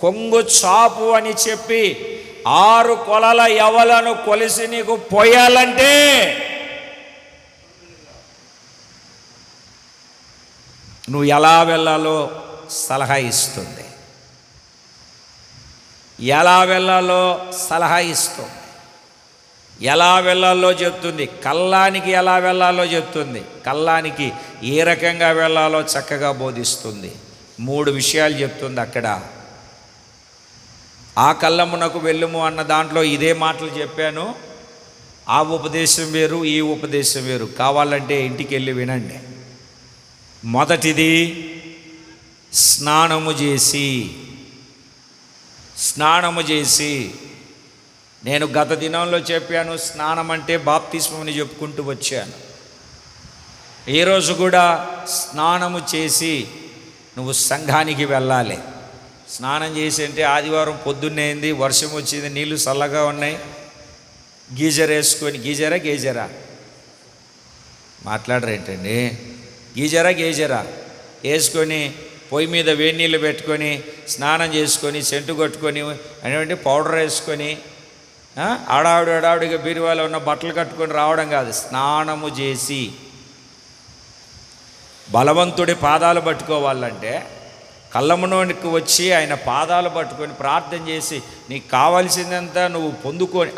కొంగు చాపు అని చెప్పి 6 కొలల యవలను కొలిసి నీకు పోయాలంటే నువ్వు ఎలా వెళ్ళాలో సలహా ఇస్తుంది. ఎలా వెళ్ళాలో చెప్తుంది. కల్లానికి ఎలా వెళ్ళాలో చెప్తుంది. కల్లానికి ఏ రకంగా వెళ్ళాలో చక్కగా బోధిస్తుంది. 3 విషయాలు చెప్తుంది అక్కడ. ఆ కల్లమునకు వెళ్ళుము అన్న దాంట్లో ఇదే మాటలు చెప్పాను. ఆ ఉపదేశం వేరు, ఈ ఉపదేశం వేరు. కావాలంటే ఇంటికి వెళ్ళి వినండి. మొదటిది స్నానము చేసి నేను గత దినంలో చెప్పాను, స్నానం అంటే బాప్తిస్మం అని చెప్పుకుంటూ వచ్చాను. ఈరోజు కూడా స్నానము చేసి నువ్వు సంఘానికి వెళ్ళాలి. స్నానం చేసి అంటే ఆదివారం పొద్దున్నేంది, వర్షం వచ్చింది, నీళ్లు చల్లగా ఉన్నాయి, గీజర్ వేసుకొని, గేజరా మాట్లాడరేంటండి, గేజరా వేసుకొని పొయ్యి మీద వేడి నీళ్ళు పెట్టుకొని స్నానం చేసుకొని సెంటు కొట్టుకొని అనేటువంటి పౌడర్ వేసుకొని ఆడావిడిగా బీరువాలో ఉన్న బట్టలు కట్టుకొని రావడం కాదు. స్నానము చేసి బలవంతుడి పాదాలు పట్టుకోవాలంటే కళ్ళమునోనికి వచ్చి ఆయన పాదాలు పట్టుకొని ప్రార్థన చేసి నీకు కావాల్సిందంతా నువ్వు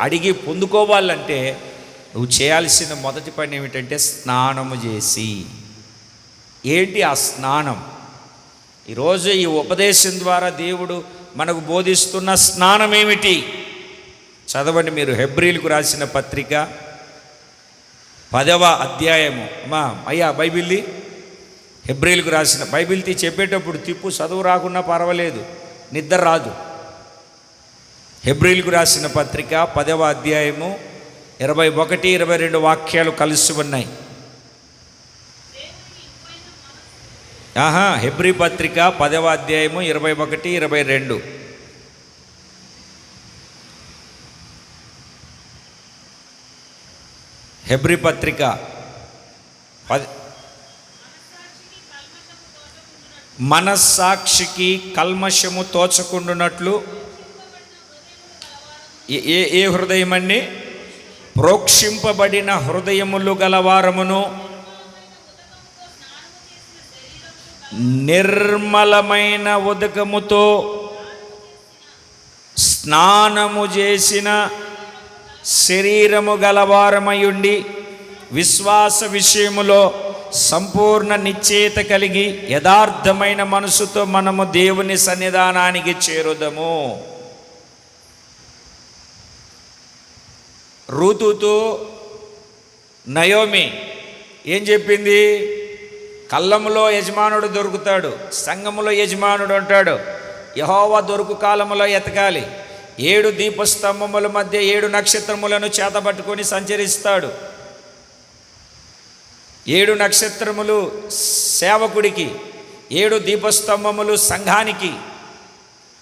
అడిగి పొందుకోవాలంటే నువ్వు చేయాల్సిన మొదటి పని ఏమిటంటే స్నానము చేసి. ఏంటి ఆ స్నానం? ఈరోజు ఈ ఉపదేశం ద్వారా దేవుడు మనకు బోధిస్తున్న స్నానం ఏమిటి? చదవండి మీరు హెబ్రీలకు రాసిన పత్రిక 10వ అధ్యాయము. అయ్యా బైబిల్ది, హెబ్రీలకు రాసిన బైబిల్ చెప్పేటప్పుడు తిప్పు, చదువు రాకున్నా పర్వాలేదు, నిద్ర రాదు. హెబ్రీలకు రాసిన పత్రిక 10వ అధ్యాయము 21, 22 వాక్యాలు కలిసి ఉన్నాయి. హెబ్రీ పత్రిక 10వ అధ్యాయము 21, 22. హెబ్రీ పత్రిక మనస్సాక్షికి కల్మషము తోచకుండునట్లు ఏ హృదయం అండి? ప్రోక్షింపబడిన హృదయములు గలవారమును నిర్మలమైన ఉదకముతో స్నానము చేసిన శరీరము గలవారమయుండి విశ్వాస విషయములో సంపూర్ణ నిశ్చయత కలిగి యథార్థమైన మనసుతో మనము దేవుని సన్నిధానానికి చేరుదము. రూతుతో నయోమి ఏం చెప్పింది? కళ్ళములో యజమానుడు దొరుకుతాడు, సంఘములో యజమానుడు ఉంటాడు. యెహోవా దొరుకు కాలములో ఎతకాలి. 7 దీపస్తంభముల మధ్య 7 నక్షత్రములను చేతబట్టుకొని సంచరిస్తాడు. 7 నక్షత్రములు సేవకుడికి, 7 దీపస్తంభములు సంఘానికి.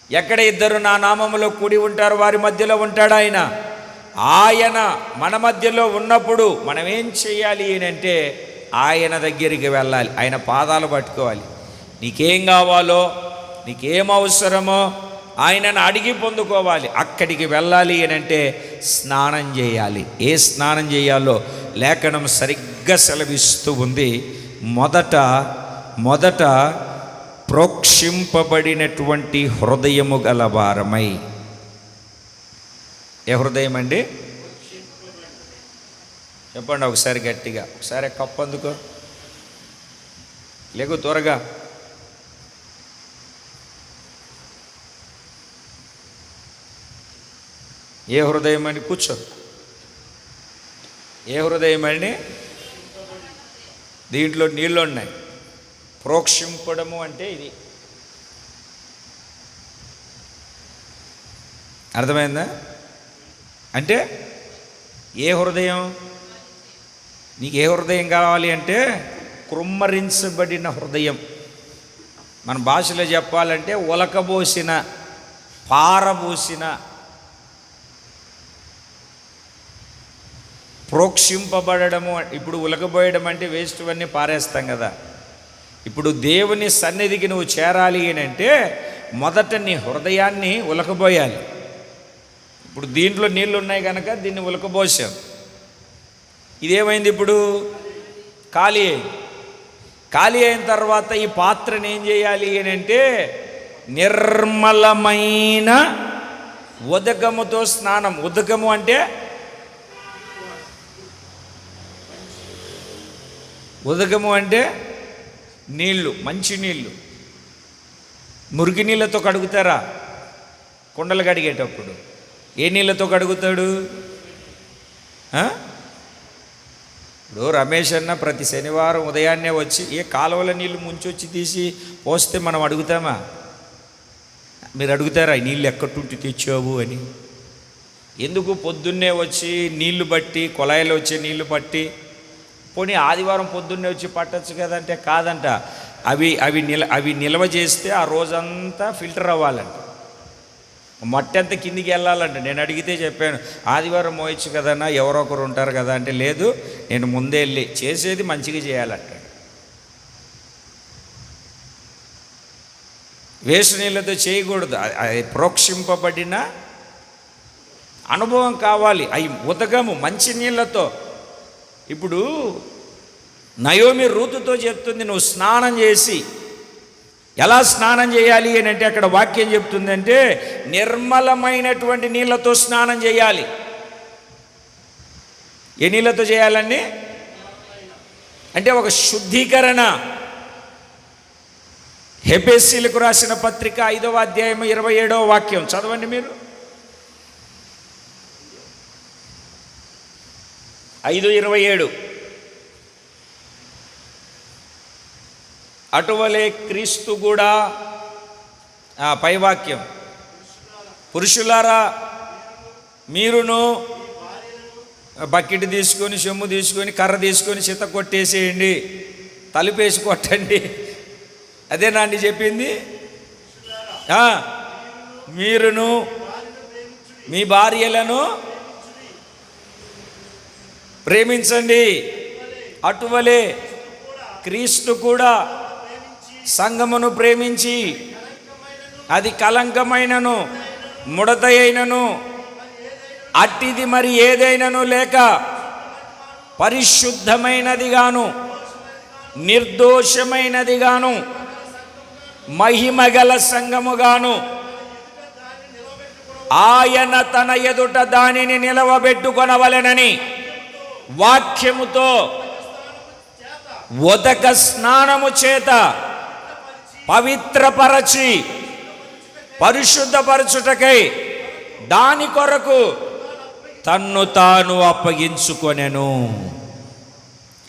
ఎక్కడ ఇద్దరు నా నామములో కూడి ఉంటారు వారి మధ్యలో ఉంటాడు ఆయన. ఆయన మన మధ్యలో ఉన్నప్పుడు మనం ఏం చేయాలి అంటే ఆయన దగ్గరికి వెళ్ళాలి, ఆయన పాదాలు పట్టుకోవాలి. నీకేం కావాలో, నీకేం అవసరమో ఆయనను అడిగి పొందుకోవాలి. అక్కడికి వెళ్ళాలి అంటే స్నానం చేయాలి. ఏ స్నానం చేయాలో లేఖనం సరిగ్గా సెలవిస్తూ ఉంది. మొదట ప్రోక్షింపబడినటువంటి హృదయము గలవారమై. ఏ హృదయం అండి? చెప్పండి ఒకసారి గట్టిగా. ఒకసారి కప్పు అందుకో, లేకు త్వరగా. ఏ హృదయం అని? కూర్చో. ఏ హృదయం అండి? దీంట్లో నీళ్ళు ఉన్నాయి. ప్రోక్షింపడము అంటే ఇది. అర్థమైందా? అంటే ఏ హృదయం? నీకు ఏ హృదయం కావాలి అంటే కృమ్మరించబడిన హృదయం. మన భాషలో చెప్పాలంటే ఉలకబోసిన, పారబోసిన. ప్రోక్షింపబడము ఇప్పుడు ఉలకబోయడం అంటే వేస్ట్ అన్నీ పారేస్తాం కదా. ఇప్పుడు దేవుని సన్నిధికి నువ్వు చేరాలి అంటే మొదట నీ హృదయాన్ని ఉలకబోయాలి. ఇప్పుడు దీంట్లో నీళ్ళు ఉన్నాయి కనుక దీన్ని ఉలకబోసాం. ఇదేమైంది? ఇప్పుడు ఖాళీ అయిన తర్వాత ఈ పాత్రను ఏం చేయాలి అంటే నిర్మలమైన ఉదకముతో స్నానం. ఉదకము అంటే నీళ్ళు, మంచి నీళ్ళు. మురికి నీళ్ళతో కడుగుతారా? కుండలు కడిగేటప్పుడు ఏ నీళ్ళతో కడుగుతాడు? ఇప్పుడు రమేష్ అన్న ప్రతి శనివారం ఉదయాన్నే వచ్చి ఏ కాలువల నీళ్ళు ముంచొచ్చి తీసి పోస్తే మనం అడుగుతామా? మీరు అడుగుతారా ఈ నీళ్ళు ఎక్కడుంటి తెచ్చావు అని? ఎందుకు పొద్దున్నే వచ్చి నీళ్లు బట్టి, కొళాయిలో వచ్చే నీళ్లు పట్టి, పోనీ ఆదివారం పొద్దున్నే వచ్చి పట్టచ్చు కదంటే కాదంట. అవి నిల్వ చేస్తే ఆ రోజంతా ఫిల్టర్ అవ్వాలంట. మట్టి అంతా కిందికి వెళ్ళాలంట. నేను అడిగితే చెప్పాను, ఆదివారం మోయచ్చు కదన్నా, ఎవరో ఒకరు ఉంటారు కదా అంటే, లేదు నేను ముందే వెళ్ళి చేసేది మంచిగా చేయాలంట. వేస్ట్ నీళ్ళతో చేయకూడదు. అది ప్రోక్షింపబడిన అనుభవం కావాలి. అవి ఉదకము మంచి నీళ్ళతో. ఇప్పుడు నయోమి రూతుతో చెప్తుంది, నువ్వు స్నానం చేసి. ఎలా స్నానం చేయాలి అని అంటే అక్కడ వాక్యం చెప్తుందంటే నిర్మలమైనటువంటి నీళ్ళతో స్నానం చేయాలి. ఏ నీళ్ళతో చేయాలండి అంటే ఒక శుద్ధీకరణ. హెబెసీయులకు రాసిన పత్రిక 5వ అధ్యాయం 27వ వాక్యం చదవండి మీరు. 5:27. అటువలే క్రీస్తు కూడా, పైవాక్యం, పురుషులారా మీరును బకెట్ తీసుకొని, చెమ్ము తీసుకొని, కర్ర తీసుకొని చిత్త కొట్టేసేయండి, తలుపేసి కొట్టండి. అదేనా అండి చెప్పింది? మీరును మీ భార్యలను ప్రేమించండి, అటువలే క్రీస్తు కూడా సంఘమును ప్రేమించి అది కలంకమైనను ముడత అయినను అట్టిది మరి ఏదైనను లేక పరిశుద్ధమైనదిగాను నిర్దోషమైనదిగాను మహిమగల సంఘముగాను ఆయన తన ఎదుట దానిని నిలవబెట్టుకొనవలెనని వాక్యముతో ఉదక స్నానము చేత పవిత్రపరచి పరిశుద్ధపరచుటకై దాని కొరకు తన్ను తాను అప్పగించుకొనెను.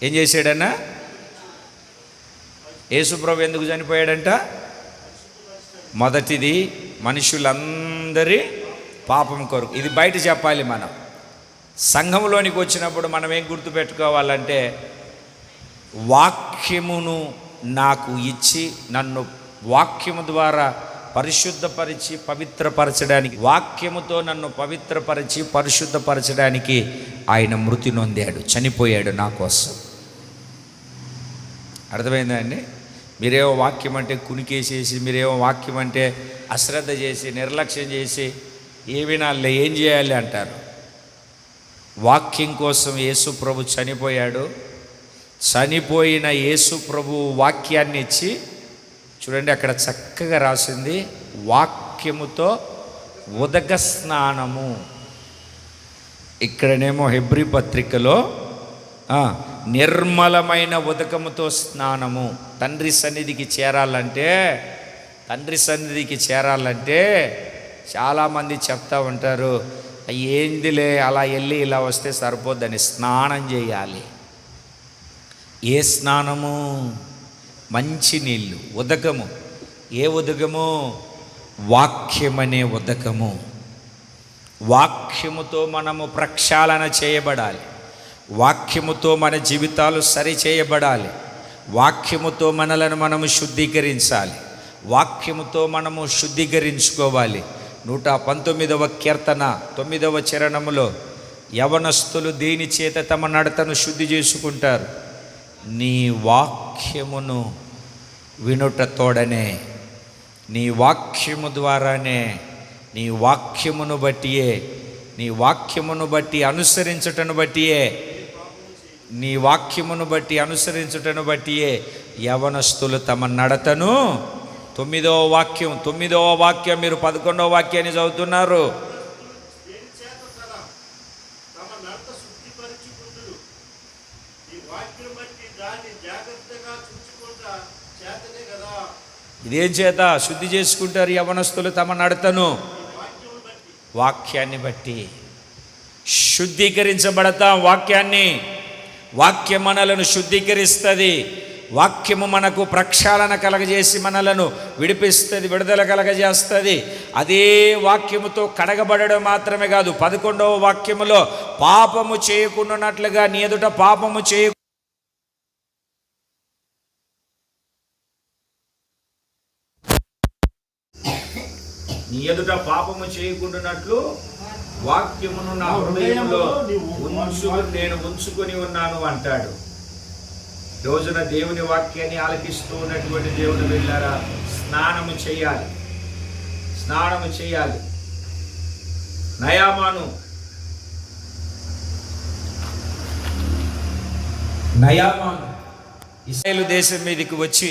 ఏం చేశాడన్నా? యేసుప్రభు ఎందుకు చనిపోయాడంట? మొదటిది మనుషులందరి పాపం కొరకు. ఇది బయట చెప్పాలి. మనం సంఘంలోనికి వచ్చినప్పుడు మనం ఏం గుర్తుపెట్టుకోవాలంటే, వాక్యమును నాకు ఇచ్చి నన్ను వాక్యము ద్వారా పరిశుద్ధపరిచి పవిత్రపరచడానికి, వాక్యముతో నన్ను పవిత్రపరిచి పరిశుద్ధపరచడానికి ఆయన మృతి నొందాడు, చనిపోయాడు నా కోసం. అర్థమైందా అండి? మీరేమో వాక్యం అంటే కునికేసేసి, మీరేమో వాక్యం అంటే అశ్రద్ధ చేసి, నిర్లక్ష్యం చేసి ఏమినాలే ఏం చేయాలి అంటారు. వాక్యం కోసం యేసు ప్రభు చనిపోయాడు. చనిపోయిన యేసు ప్రభు వాక్యాన్ని ఇచ్చి, చూడండి అక్కడ చక్కగా రాసింది, వాక్యముతో ఉదక స్నానము. ఇక్కడనేమో హెబ్రీ పత్రికలో నిర్మలమైన ఉదకముతో స్నానము. తండ్రి సన్నిధికి చేరాలంటే చాలామంది చెప్తా ఉంటారు, ఏందిలే అలా వెళ్ళి ఇలా వస్తే సరిపోద్దని. స్నానం చేయాలి. ఏ స్నానము? మంచి నీళ్ళు, ఉదకము. ఏ ఉదకము? వాక్యమనే ఉదకము. వాక్యముతో మనము ప్రక్షాళన చేయబడాలి. వాక్యముతో మన జీవితాలు సరి చేయబడాలి. వాక్యముతో మనలను మనము శుద్ధీకరించాలి. వాక్యముతో మనము శుద్ధీకరించుకోవాలి. 119వ కీర్తన 9వ చరణములో, యవనస్తులు దేని చేత తమ నడతను శుద్ధి చేసుకుంటారు? నీ వాక్యమును వినుట తోడనే, నీ వాక్యము ద్వారానే, నీ వాక్యమును బట్టియే, నీ వాక్యమును బట్టి అనుసరించుటను బట్టియే, నీ వాక్యమును బట్టి అనుసరించుటను బట్టియే యవనస్తులు తమ నడతను. 9వ వాక్యం మీరు 11వ వాక్యాన్ని చదువుతున్నారు. ఇదేం చేత శుద్ధి చేసుకుంటారు యవనస్తులు తమ నడతను? వాక్యాన్ని బట్టి శుద్ధీకరించబడతాం. వాక్యం మనలను శుద్ధీకరిస్తుంది. వాక్యము మనకు ప్రక్షాళన కలగజేసి మనలను విడిపిస్తుంది, విడుదల కలగజేస్తుంది. అదే వాక్యముతో కడగబడడం మాత్రమే కాదు, 11వ వాక్యములో పాపము చేయకుండానట్లుగా నీ ఎదుట పాపము చేయకుండానట్లు వాక్యమును నా హృదయంలో నేను ఉంచుకొని ఉన్నాను అంటాడు. రోజున దేవుని వాక్యాన్ని ఆలకిస్తూ ఉన్నటువంటి దేవుడు వెళ్ళారా, స్నానము చేయాలి. నయామాను ఇశ్రాయేలు దేశం మీదకి వచ్చి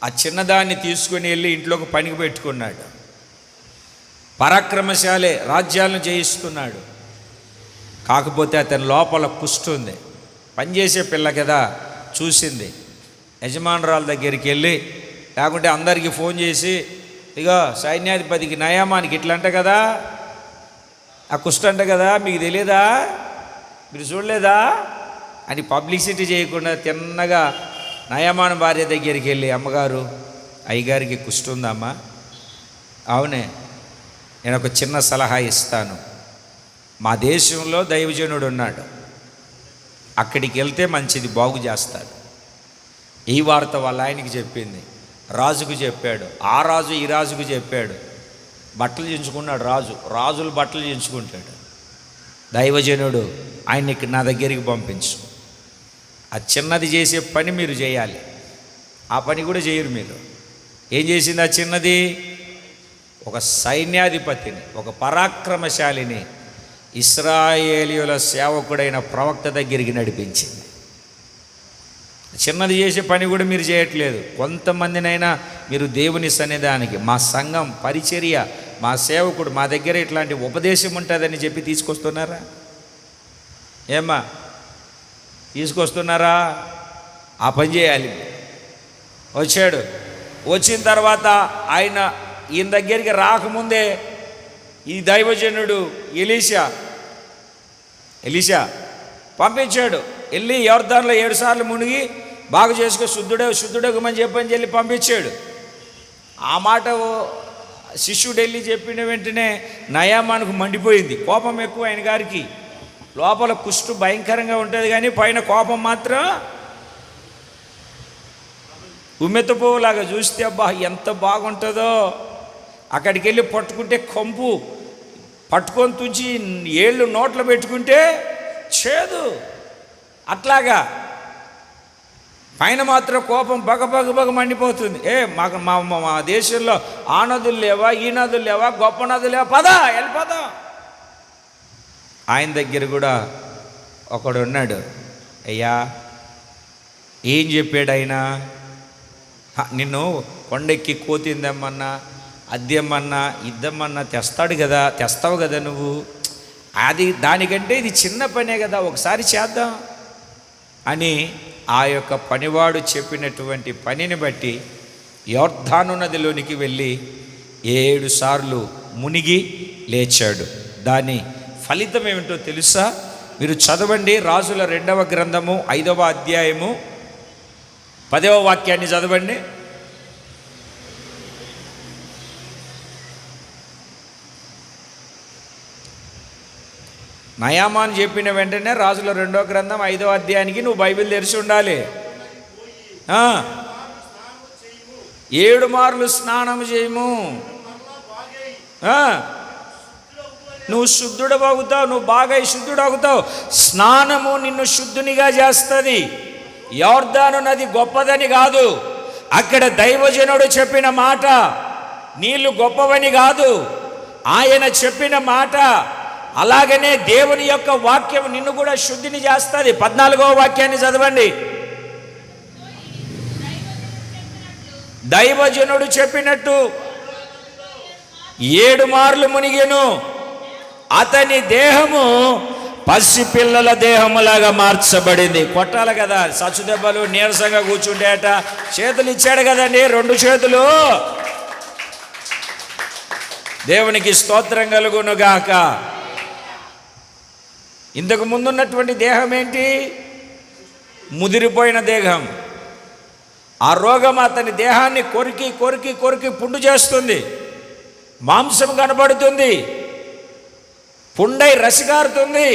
ఆ చిన్నదాన్ని తీసుకుని వెళ్ళి ఇంట్లోకి పనికి పెట్టుకున్నాడు. పరాక్రమశాలే, రాజ్యాలను జయిస్తున్నాడు. కాకపోతే అతని లోపల కుష్టు ఉంది. పనిచేసే పిల్ల కదా, చూసింది. యజమానురాల దగ్గరికి వెళ్ళి, లేకుంటే అందరికీ ఫోన్ చేసి, ఇగో సైన్యాధిపతికి నయామానికి ఇట్లంట కదా, ఆ కుష్టు అంట కదా, మీకు తెలియదా, మీరు చూడలేదా అని పబ్లిసిటీ చేయకుండా తిన్నగా నయమాను భార్య దగ్గరికి వెళ్ళి, అమ్మగారు అయ్యగారికి కుష్టు ఉందమ్మా? అవునే, నేను ఒక చిన్న సలహా ఇస్తాను. మా దేశంలో దైవజనుడు ఉన్నాడు, అక్కడికి వెళ్తే మంచిది, బాగు చేస్తాడు. ఈ వార్త వాళ్ళ ఆయనకి చెప్పింది, రాజుకు చెప్పాడు, ఆ రాజు ఈ రాజుకు చెప్పాడు. బట్టలు చించుకున్నాడు రాజు, రాజులు బట్టలు చించుకుంటాడు. దైవజనుడు ఆయన్ని నా దగ్గరికి పంపించు, ఆ చిన్నది చేసే పని మీరు చేయాలి. ఆ పని కూడా చేయరు మీరు. ఏం చేసింది ఆ చిన్నది? ఒక సైన్యాధిపతిని, ఒక పరాక్రమశాలిని ఇశ్రాయేలీయుల సేవకుడైన ప్రవక్త దగ్గరికి నడిపించింది. చిన్నది చేసే పని కూడా మీరు చేయట్లేదు. కొంతమందినైనా మీరు దేవుని సన్నిధానికి, మా సంఘం పరిచర్య, మా సేవకుడు మా దగ్గర ఇట్లాంటి ఉపదేశం ఉంటుందని చెప్పి తీసుకొస్తున్నారా? ఏమ్మా తీసుకొస్తున్నారా? ఆ పని చేయాలి. వచ్చాడు, వచ్చిన తర్వాత ఆయన ఈయన దగ్గరికి రాకముందే ఈ దైవజనుడు ఎలీషా పంపించాడు. వెళ్ళి యొర్దానులో 7 సార్లు మునిగి బాగు చేసుకో, శుద్ధుడగమని చెప్పని చెప్పి పంపించాడు. ఆ మాట శిష్యుడు వెళ్ళి చెప్పిన వెంటనే నయామానుకు మండిపోయింది. కోపం ఎక్కువ ఆయన గారికి. లోపల కుష్టు భయంకరంగా ఉంటుంది కానీ పైన కోపం మాత్రం ఉమ్మెత్త పువ్వులాగా. చూస్తే అబ్బా ఎంత బాగుంటుందో. అక్కడికి వెళ్ళి పట్టుకుంటే కంపు, పట్టుకొని తుంచి ఏళ్ళు నోట్లో పెట్టుకుంటే చేదు. అట్లాగా పైన మాత్రం కోపం బగ మండిపోతుంది. మాకు మా దేశంలో ఆ నదులు లేవా, ఈ నదులు లేవా, గొప్ప నదులు లేవా, వెళ్ళిపోదాం. ఆయన దగ్గర కూడా ఒకడు ఉన్నాడు. అయ్యా ఏం చెప్పాడు ఆయన? నిన్ను కొండెక్కి కోతిందమ్మన్నా, అద్దెమ్మన్నా, ఇద్దమ్మన్నా తెస్తావు కదా నువ్వు. అది దానికంటే ఇది చిన్న పనే కదా, ఒకసారి చేద్దాం అని ఆ యొక్క పనివాడు చెప్పినటువంటి పనిని బట్టి యొర్దాను నదిలోనికి వెళ్ళి 7 సార్లు మునిగి లేచాడు. దాని ఫలితం ఏమిటో తెలుసా? మీరు చదవండి. రాజుల 2వ గ్రంథము 5వ అధ్యాయము 10వ వాక్యాన్ని చదవండి. నయామాను చెప్పిన వెంటనే రాజుల 2వ గ్రంథం 5వ అధ్యాయానికి నువ్వు బైబిల్ తెరిచి ఉండాలి. 7 మార్లు స్నానం చేయము, నువ్వు శుద్ధుడవుతావు, నువ్వు బాగా శుద్ధుడవుతావు. స్నానము నిన్ను శుద్ధునిగా చేస్తుంది. యొర్దాను నది గొప్పదని కాదు, అక్కడ దైవజనుడు చెప్పిన మాట. నీళ్లు గొప్పవని కాదు, ఆయన చెప్పిన మాట. అలాగనే దేవుని యొక్క వాక్యం నిన్ను కూడా శుద్ధిని చేస్తుంది. 14వ వాక్యాన్ని చదవండి. దైవజనుడు చెప్పినట్టు 7 మార్లు మునిగెను, అతని దేహము పసిపిల్లల దేహములాగా మార్చబడింది. కొట్టాలి కదా, సచ్చు దెబ్బలు, నీరసంగా కూర్చుంటేట. చేతులు ఇచ్చాడు కదండి, 2 చేతులు. దేవునికి స్తోత్రం కలుగునుగాక. ఇంతకు ముందున్నటువంటి దేహం ఏంటి? ముదిరిపోయిన దేహం. ఆ రోగం అతని దేహాన్ని కొరికి పుండు చేస్తుంది. మాంసం కనబడుతుంది, పుండై రసిగారుతుంది,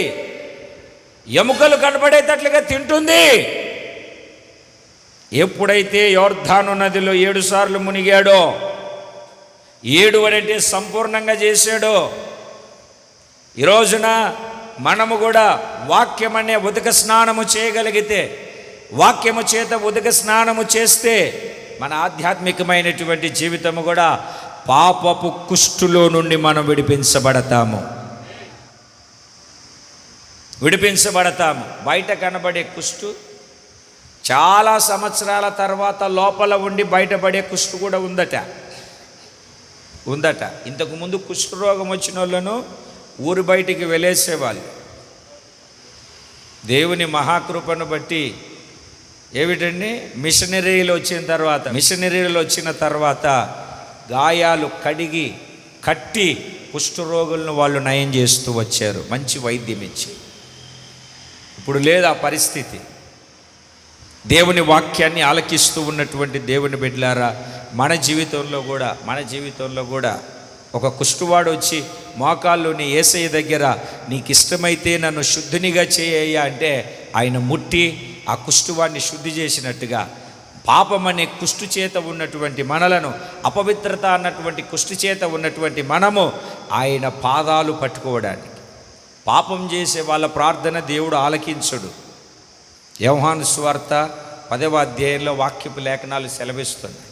ఎముకలు కనబడేటట్లుగా తింటుంది. ఎప్పుడైతే యొర్దాను నదిలో 7 సార్లు మునిగాడో, 7 అంటే సంపూర్ణంగా చేశాడో, ఈ రోజున మనము కూడా వాక్యం అనే ఉదక స్నానము చేయగలిగితే, వాక్యము చేత ఉదక స్నానము చేస్తే మన ఆధ్యాత్మికమైనటువంటి జీవితము కూడా పాపపు కుష్టులో నుండి మనం విడిపించబడతాము. బయట కనబడే కుష్టు చాలా సంవత్సరాల తర్వాత లోపల ఉండి బయటపడే కుష్టు కూడా ఉందట. ఇంతకుముందు కుష్టు రోగం వచ్చిన వాళ్ళను ఊరు బయటికి వెళ్ళేసేవాళ్ళు. దేవుని మహాకృపను బట్టి ఏమిటండి, మిషనరీలు వచ్చిన తర్వాత గాయాలు కట్టి కుష్ఠరోగులను వాళ్ళు నయం చేస్తూ వచ్చారు, మంచి వైద్యం ఇచ్చి. ఇప్పుడు లేదు ఆ పరిస్థితి. దేవుని వాక్యాన్ని ఆలకిస్తూ ఉన్నటువంటి దేవుని బిడ్డలారా, మన జీవితంలో కూడా ఒక కుష్ఠువాడు వచ్చి మోకాల్లోని యేసయ్య దగ్గర నీకు ఇష్టమైతే నన్ను శుద్ధునిగా చేయ్యా అంటే ఆయన ముట్టి ఆ కుష్టువాడిని శుద్ధి చేసినట్టుగా పాపం అనే కుష్టు చేత ఉన్నటువంటి మనలను, అపవిత్రత అన్నటువంటి కుష్టు చేత ఉన్నటువంటి మనము ఆయన పాదాలు పట్టుకోవడానికి, పాపం చేసే వాళ్ళ ప్రార్థన దేవుడు ఆలకించడు. యోహాను సువార్త 10వ అధ్యాయంలో వాక్యపు లేఖనాలు సెలవిస్తున్నాయి.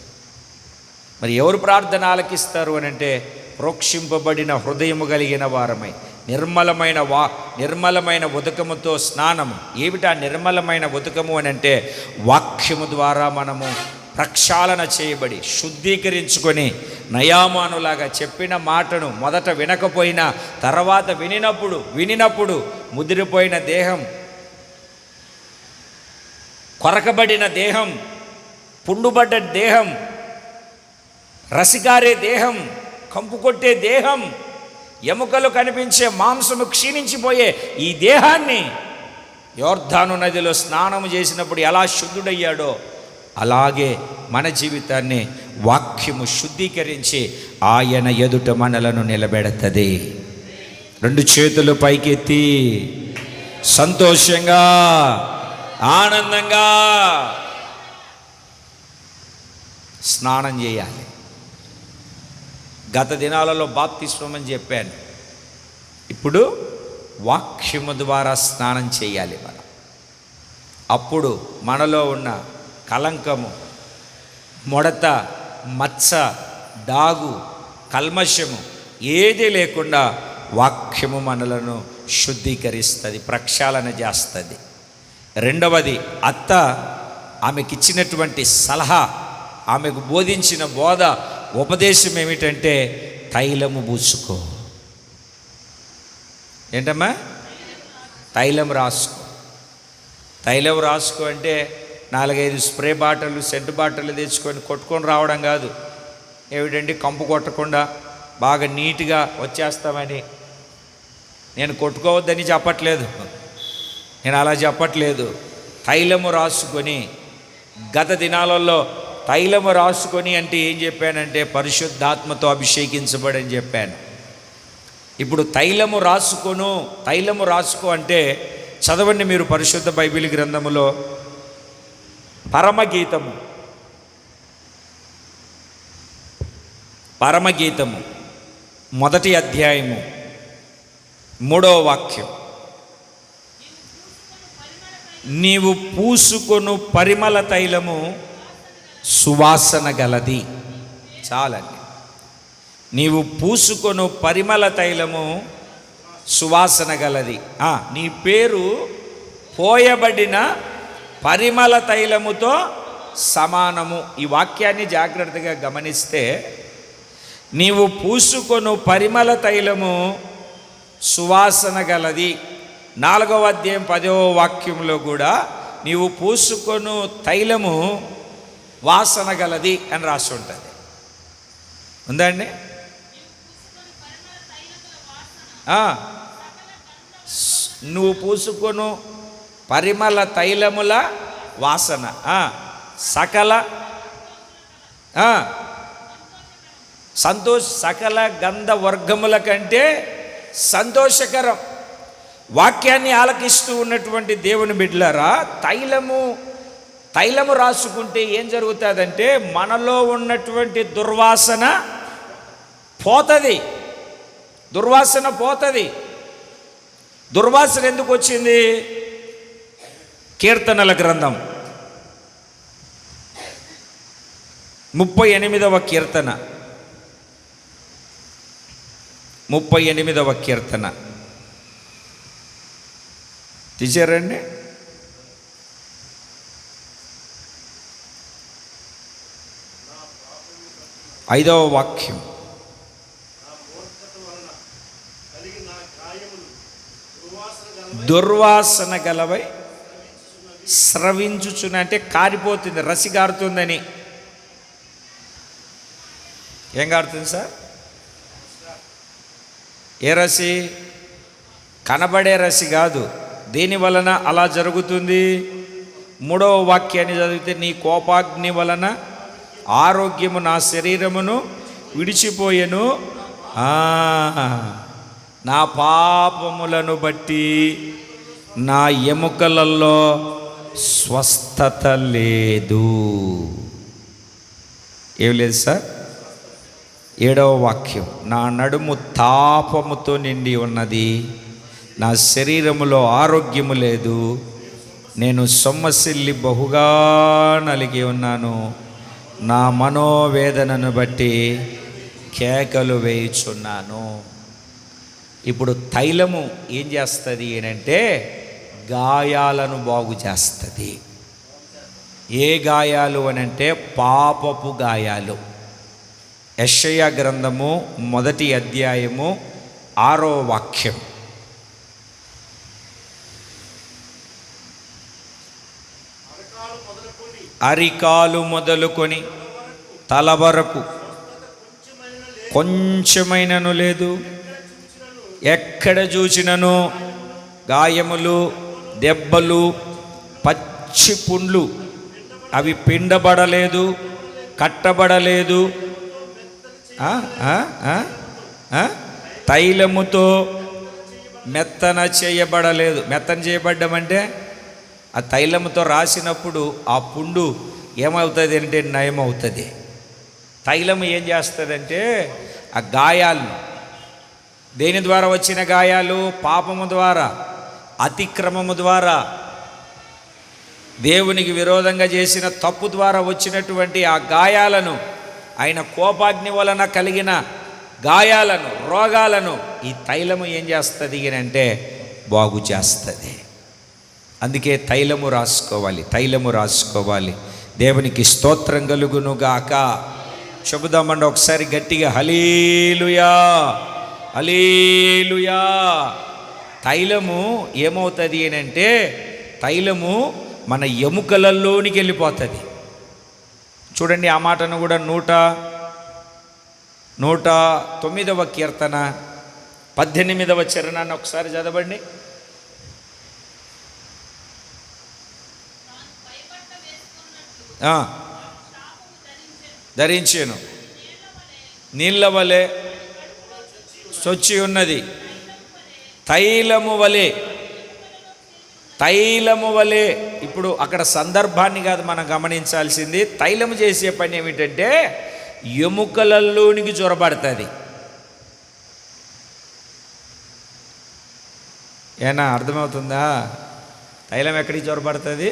మరి ఎవరు ప్రార్థన ఆలకిస్తారు అని అంటే, ప్రోక్షింపబడిన హృదయము కలిగిన వారమై నిర్మలమైన ఉదకముతో స్నానము. ఏమిటా నిర్మలమైన ఉదకము అని అంటే, వాక్యము ద్వారా మనము ప్రక్షాళన చేయబడి శుద్ధీకరించుకొని నయామానులాగా చెప్పిన మాటను మొదట వినకపోయినా తర్వాత వినినప్పుడు ముదిరిపోయిన దేహం, కొరకబడిన దేహం, పుండుబడ్డ దేహం, రసిగారే దేహం, కంపు కొట్టే దేహం, ఎముకలు కనిపించే మాంసము క్షీణించిపోయే ఈ దేహాన్ని యోర్దాను నదిలో స్నానము చేసినప్పుడు ఎలా శుద్ధుడయ్యాడో అలాగే మన జీవితాన్ని వాక్యము శుద్ధీకరించి ఆయన ఎదుట మనలను నిలబెడతది. 2 చేతులు పైకెత్తి సంతోషంగా ఆనందంగా స్నానం చేయాలి. గత దినాలలో బాప్తిస్మం అని చెప్పాను. ఇప్పుడు వాక్యము ద్వారా స్నానం చేయాలి మనం. అప్పుడు మనలో ఉన్న కలంకము, ముడత, మచ్చ, డాగు, కల్మషము ఏది లేకుండా వాక్యము మనలను శుద్ధీకరిస్తుంది, ప్రక్షాళన చేస్తుంది. రెండవది, అత్త ఆమెకిచ్చినటువంటి సలహా, ఆమెకు బోధించిన బోధ, ఉపదేశం ఏమిటంటే తైలము పూసుకో. ఏంటమ్మా? తైలం రాసుకో. తైలం రాసుకో అంటే 4-5 స్ప్రే బాటిల్, సెంటు బాటిల్ తెచ్చుకొని కొట్టుకొని రావడం కాదు. ఏమిటండి, కంపు కొట్టకుండా బాగా నీట్గా వచ్చేస్తామని. నేను కొట్టుకోవద్దని చెప్పట్లేదు, నేను అలా చెప్పట్లేదు. తైలము రాసుకొని, గత దినాలలో తైలము రాసుకొని అంటే ఏం చెప్పానంటే పరిశుద్ధాత్మతో అభిషేకించబడని చెప్పాను. ఇప్పుడు తైలము రాసుకో అంటే చదవండి మీరు పరిశుద్ధ బైబిల్ గ్రంథములో పరమగీతము 1వ అధ్యాయము 3వ వాక్యం. నీవు పూసుకొను పరిమళ తైలము సువాసన గలది. చాలండి. నీవు పూసుకొను పరిమళ తైలము సువాసన గలది. నీ పేరు పోయబడిన పరిమళ తైలముతో సమానము. ఈ వాక్యాన్ని జాగ్రత్తగా గమనిస్తే, నీవు పూసుకొను పరిమళ తైలము సువాసన గలది. 4వ అధ్యాయం 10వ వాక్యంలో కూడా నీవు పూసుకొను తైలము వాసన గలది అని రాసి ఉంటుంది. ఉందండి? నువ్వు పూసుకొను పరిమళ తైలముల వాసన సకల సకల గంధ వర్గముల కంటే సంతోషకరం. వాక్యాన్ని ఆలకిస్తూ ఉన్నటువంటి దేవుని బిడ్డలారా, తైలము రాసుకుంటే ఏం జరుగుతుందంటే మనలో ఉన్నటువంటి దుర్వాసన పోతుంది. దుర్వాసన ఎందుకు వచ్చింది? కీర్తనల గ్రంథం 38వ కీర్తన 38వ కీర్తన తీసారండి. 5వ వాక్యం. దుర్వాసన గలవై స్రవించుచున్న అంటే కారిపోతుంది, రసి గారుతుందని. ఏం గారుతుంది సార్? ఏ రసి? కనబడే రసి కాదు. దేని వలన అలా జరుగుతుంది? 3వ వాక్యాన్ని చదివితే, నీ కోపాగ్ని వలన ఆరోగ్యము నా శరీరమును విడిచిపోయెను, నా పాపములను బట్టి నా ఎముకలలో స్వస్థత లేదు. ఏం లేదు సార్? 7వ వాక్యం, నా నడుము తాపముతో నిండి ఉన్నది, నా శరీరములో ఆరోగ్యము లేదు, నేను సొమ్మసిల్లి బహుగా నలిగి ఉన్నాను, నా మనోవేదనను బట్టి కేకలు వేయుచున్నాను. ఇప్పుడు తైలము ఏం చేస్తుంది అంటే గాయాలను బాగు చేస్తుంది. ఏ గాయాలు అనంటే పాపపు గాయాలు. యెషయా గ్రంథము 1వ అధ్యాయము 6వ వాక్యం. అరికాలు మొదలుకొని తల వరకు కొంచెమైనను లేదు, ఎక్కడ చూచినను గాయములు, దెబ్బలు, పచ్చి పుండ్లు, అవి పిండబడలేదు, కట్టబడలేదు, తైలముతో మెత్తన చేయబడలేదు. మెత్తన చేయబడ్డం అంటే ఆ తైలముతో రాసినప్పుడు ఆ పుండు ఏమవుతుంది అంటే నయమవుతుంది. తైలము ఏం చేస్తుందంటే ఆ గాయాలను, దేని ద్వారా వచ్చిన గాయాలు? పాపము ద్వారా, అతిక్రమము ద్వారా, దేవునికి విరోధంగా చేసిన తప్పు ద్వారా వచ్చినటువంటి ఆ గాయాలను, ఆయన కోపాగ్ని వలన కలిగిన గాయాలను, రోగాలను ఈ తైలము ఏం చేస్తుంది అంటే బాగు చేస్తుంది. అందుకే తైలము రాసుకోవాలి, తైలము రాసుకోవాలి. దేవునికి స్తోత్రం కలుగునుగాక. చెబుదామండి ఒకసారి గట్టిగా, హల్లెలూయా, హల్లెలూయా. తైలము ఏమవుతుంది అంటే తైలము మన ఎముకలలోనికి వెళ్ళిపోతుంది. చూడండి ఆ మాటను కూడా 109వ కీర్తన 18వ చరణాన్ని ఒకసారి చదవండి. ధరించాను, నీళ్ళ వలె చొచ్చి ఉన్నది, తైలము వలె, తైలము వలె. ఇప్పుడు అక్కడ సందర్భాన్ని కాదు మనం గమనించాల్సింది. తైలము చేసే పని ఏమిటంటే ఎముకలలోనికి చొరబడుతుంది. ఏనా అర్థమవుతుందా? తైలం ఎక్కడికి చొరబడుతుంది?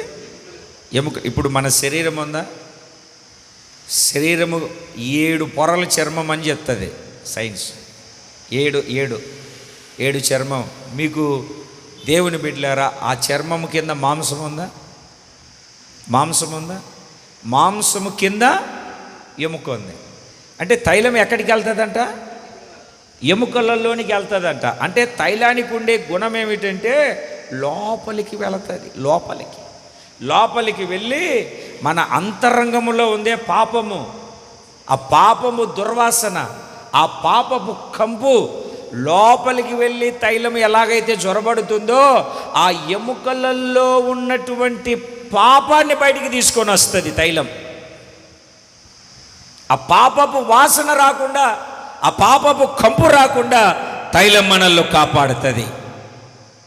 ఎముక. ఇప్పుడు మన శరీరం ఉందా? శరీరము 7 పొరల చర్మం అని చెప్తుంది సైన్స్. 7 చర్మం. మీకు దేవుని బిడ్డలారా, ఆ చర్మము కింద మాంసం ఉందా? మాంసం ఉందా? మాంసము కింద ఎముక ఉంది. అంటే తైలం ఎక్కడికి వెళ్తుందంట? ఎముకలలోనికి వెళ్తుందంట. అంటే తైలానికి ఉండే గుణం ఏమిటంటే లోపలికి వెళుతుంది. లోపలికి వెళ్ళి మన అంతరంగములో ఉండే పాపము, ఆ పాపము దుర్వాసన, ఆ పాపపు కంపు లోపలికి వెళ్ళి తైలము ఎలాగైతే జ్వరబడుతుందో ఆ ఎముకలలో ఉన్నటువంటి పాపాన్ని బయటికి తీసుకొని వస్తుంది తైలం. ఆ పాపపు వాసన రాకుండా, ఆ పాపపు కంపు రాకుండా తైలం మనల్ని కాపాడుతుంది.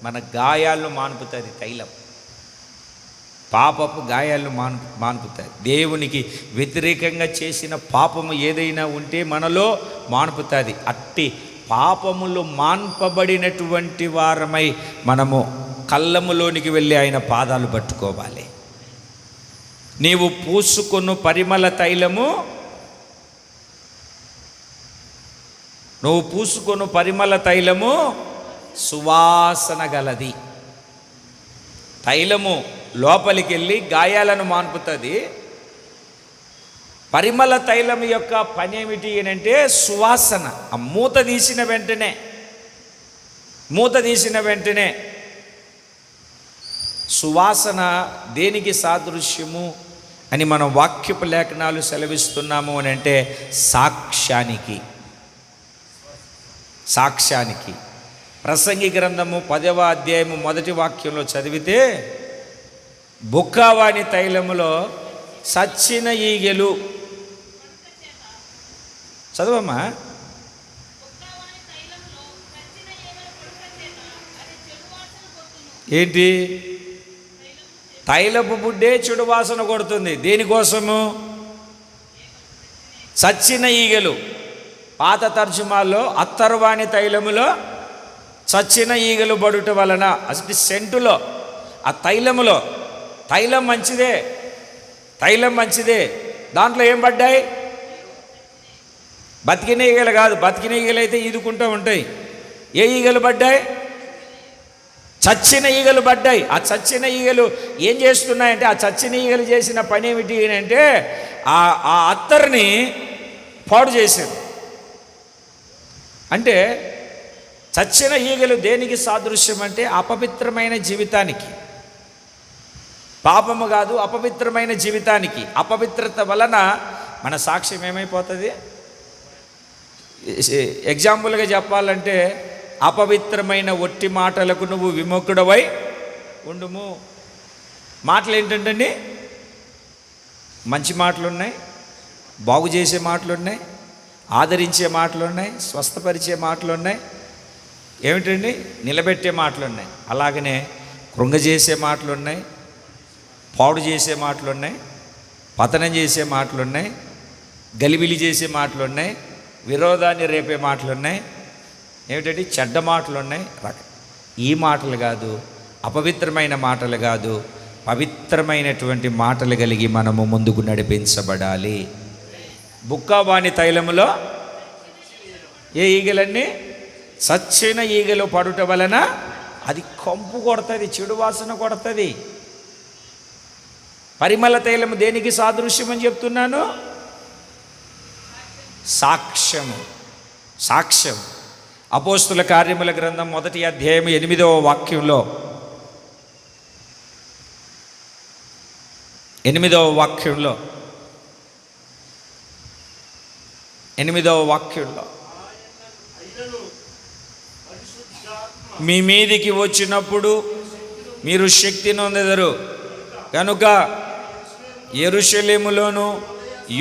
మన గాయాలను మాన్పుతుంది తైలం. పాపపు గాయాలను మాన్పుతుంది. దేవునికి వ్యతిరేకంగా చేసిన పాపము ఏదైనా ఉంటే మనలో మాన్పుతుంది. అట్టి పాపములు మాన్పబడినటువంటి వారమై మనము కళ్ళములోనికి వెళ్ళి ఆయన పాదాలు పట్టుకోవాలి. నీవు పూసుకొను పరిమళ తైలము, నువ్వు పూసుకొను పరిమళ తైలము సువాసన గలది. తైలము లోపలికి వెళ్ళి గాయాలను మాన్పుతుంది. పరిమళ తైలం యొక్క పని ఏమిటి అంటే సువాసన. ఆ మూత తీసిన వెంటనే సువాసన దేనికి సాదృశ్యము అని మనం వాక్యపు లేఖనాలు సెలవిస్తున్నాము అని అంటే సాక్ష్యానికి. ప్రసంగి గ్రంథము 10వ అధ్యాయము 1వ వాక్యంలో చదివితే బుక్కావాణి తైలములో సచ్చిన ఈగెలు, చదవమ్మా, ఏంటి? తైలపు బుడ్డే చెడు వాసన కొడుతుంది. దేనికోసము? చచ్చిన ఈగలు. పాత తర్జుమాల్లో అత్తర్వాణి తైలములో చచ్చిన ఈగలు పడుట వలన, అసలు సెంటులో, ఆ తైలములో, తైలం మంచిదే, తైలం మంచిదే, దాంట్లో ఏం పడ్డాయి? బతికిన ఈగలు కాదు. బతికిన ఈగలు అయితే ఈదుకుంటూ ఉంటాయి. ఏ ఈగలు పడ్డాయి? చచ్చిన ఈగలు పడ్డాయి. ఆ చచ్చిన ఈగలు ఏం చేస్తున్నాయంటే, ఆ చచ్చిన ఈగలు చేసిన పని ఏమిటి అంటే ఆ అత్తర్ని పాడు చేశారు. అంటే చచ్చిన ఈగలు దేనికి సాదృశ్యం అంటే అపవిత్రమైన జీవితానికి. పాపము కాదు, అపవిత్రమైన జీవితానికి. అపవిత్రత వలన మన సాక్ష్యం ఏమైపోతుంది? ఎగ్జాంపుల్గా చెప్పాలంటే, అపవిత్రమైన ఒట్టి మాటలకు నువ్వు విముఖుడవై ఉండుము. మాటలు ఏంటంటే మంచి మాటలు ఉన్నాయి, బాగు చేసే మాటలు ఉన్నాయి, ఆదరించే మాటలు ఉన్నాయి, స్వస్థపరిచే మాటలు ఉన్నాయి, ఏమిటండి నిలబెట్టే మాటలు ఉన్నాయి. అలాగనే కృంగజేసే మాటలు ఉన్నాయి, పాడు చేసే మాటలు ఉన్నాయి, పతనం చేసే మాటలు ఉన్నాయి, గలిబిలి చేసే మాటలు ఉన్నాయి, విరోధాన్ని రేపే మాటలు ఉన్నాయి, ఏమిటంటే చెడ్డ మాటలు ఉన్నాయి. ఈ మాటలు కాదు, అపవిత్రమైన మాటలు కాదు, పవిత్రమైనటువంటి మాటలు కలిగి మనము ముందుకు నడిపించబడాలి. బుక్కాబాని తైలములో ఏ ఈగలన్నీ? చచ్చిన ఈగలు పడుట వలన అది కంపు కొడుతుంది, చెడు వాసన కొడుతుంది. పరిమళ తైలము దేనికి సాదృశ్యం అని చెప్తున్నాను? సాక్ష్యము. సాక్ష్యం. అపోస్తుల కార్యముల గ్రంథం 1వ అధ్యాయం 8వ వాక్యంలో, 8వ వాక్యంలో మీ మీదికి వచ్చినప్పుడు మీరు శక్తి నొందెదరు కనుక యెరూషలేములోను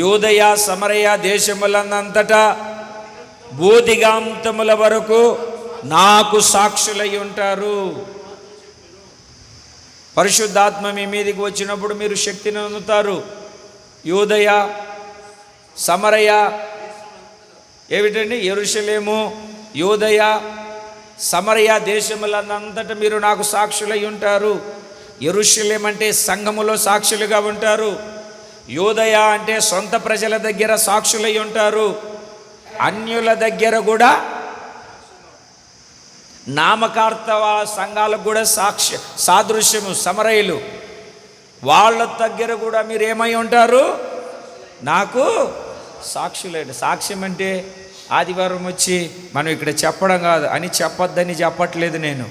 యూదయ సమరయ దేశములందంతటా భూదిగాంతముల వరకు నాకు సాక్షులై ఉంటారు. పరిశుద్ధాత్మ మీ మీదికి వచ్చినప్పుడు మీరు శక్తిని పొందుతారు. యూదయ సమరయ, ఏమిటండి? యెరూషలేము, యూదయ, సమరయ దేశములందంతటా మీరు నాకు సాక్షులై ఉంటారు. యెరూషలేం అంటే సంఘములో సాక్షులుగా ఉంటారు. యూదయ అంటే సొంత ప్రజల దగ్గర సాక్షులై ఉంటారు. అన్యుల దగ్గర కూడా, నామకార్థ సంఘాలకు కూడా సాదృశ్యము సమరయులు. వాళ్ళ దగ్గర కూడా మీరు ఏమై ఉంటారు? నాకు సాక్షులేండి. సాక్ష్యం అంటే ఆదివారం వచ్చి మనం ఇక్కడ చెప్పడం కాదు, అని చెప్పొద్దని చెప్పట్లేదు నేను.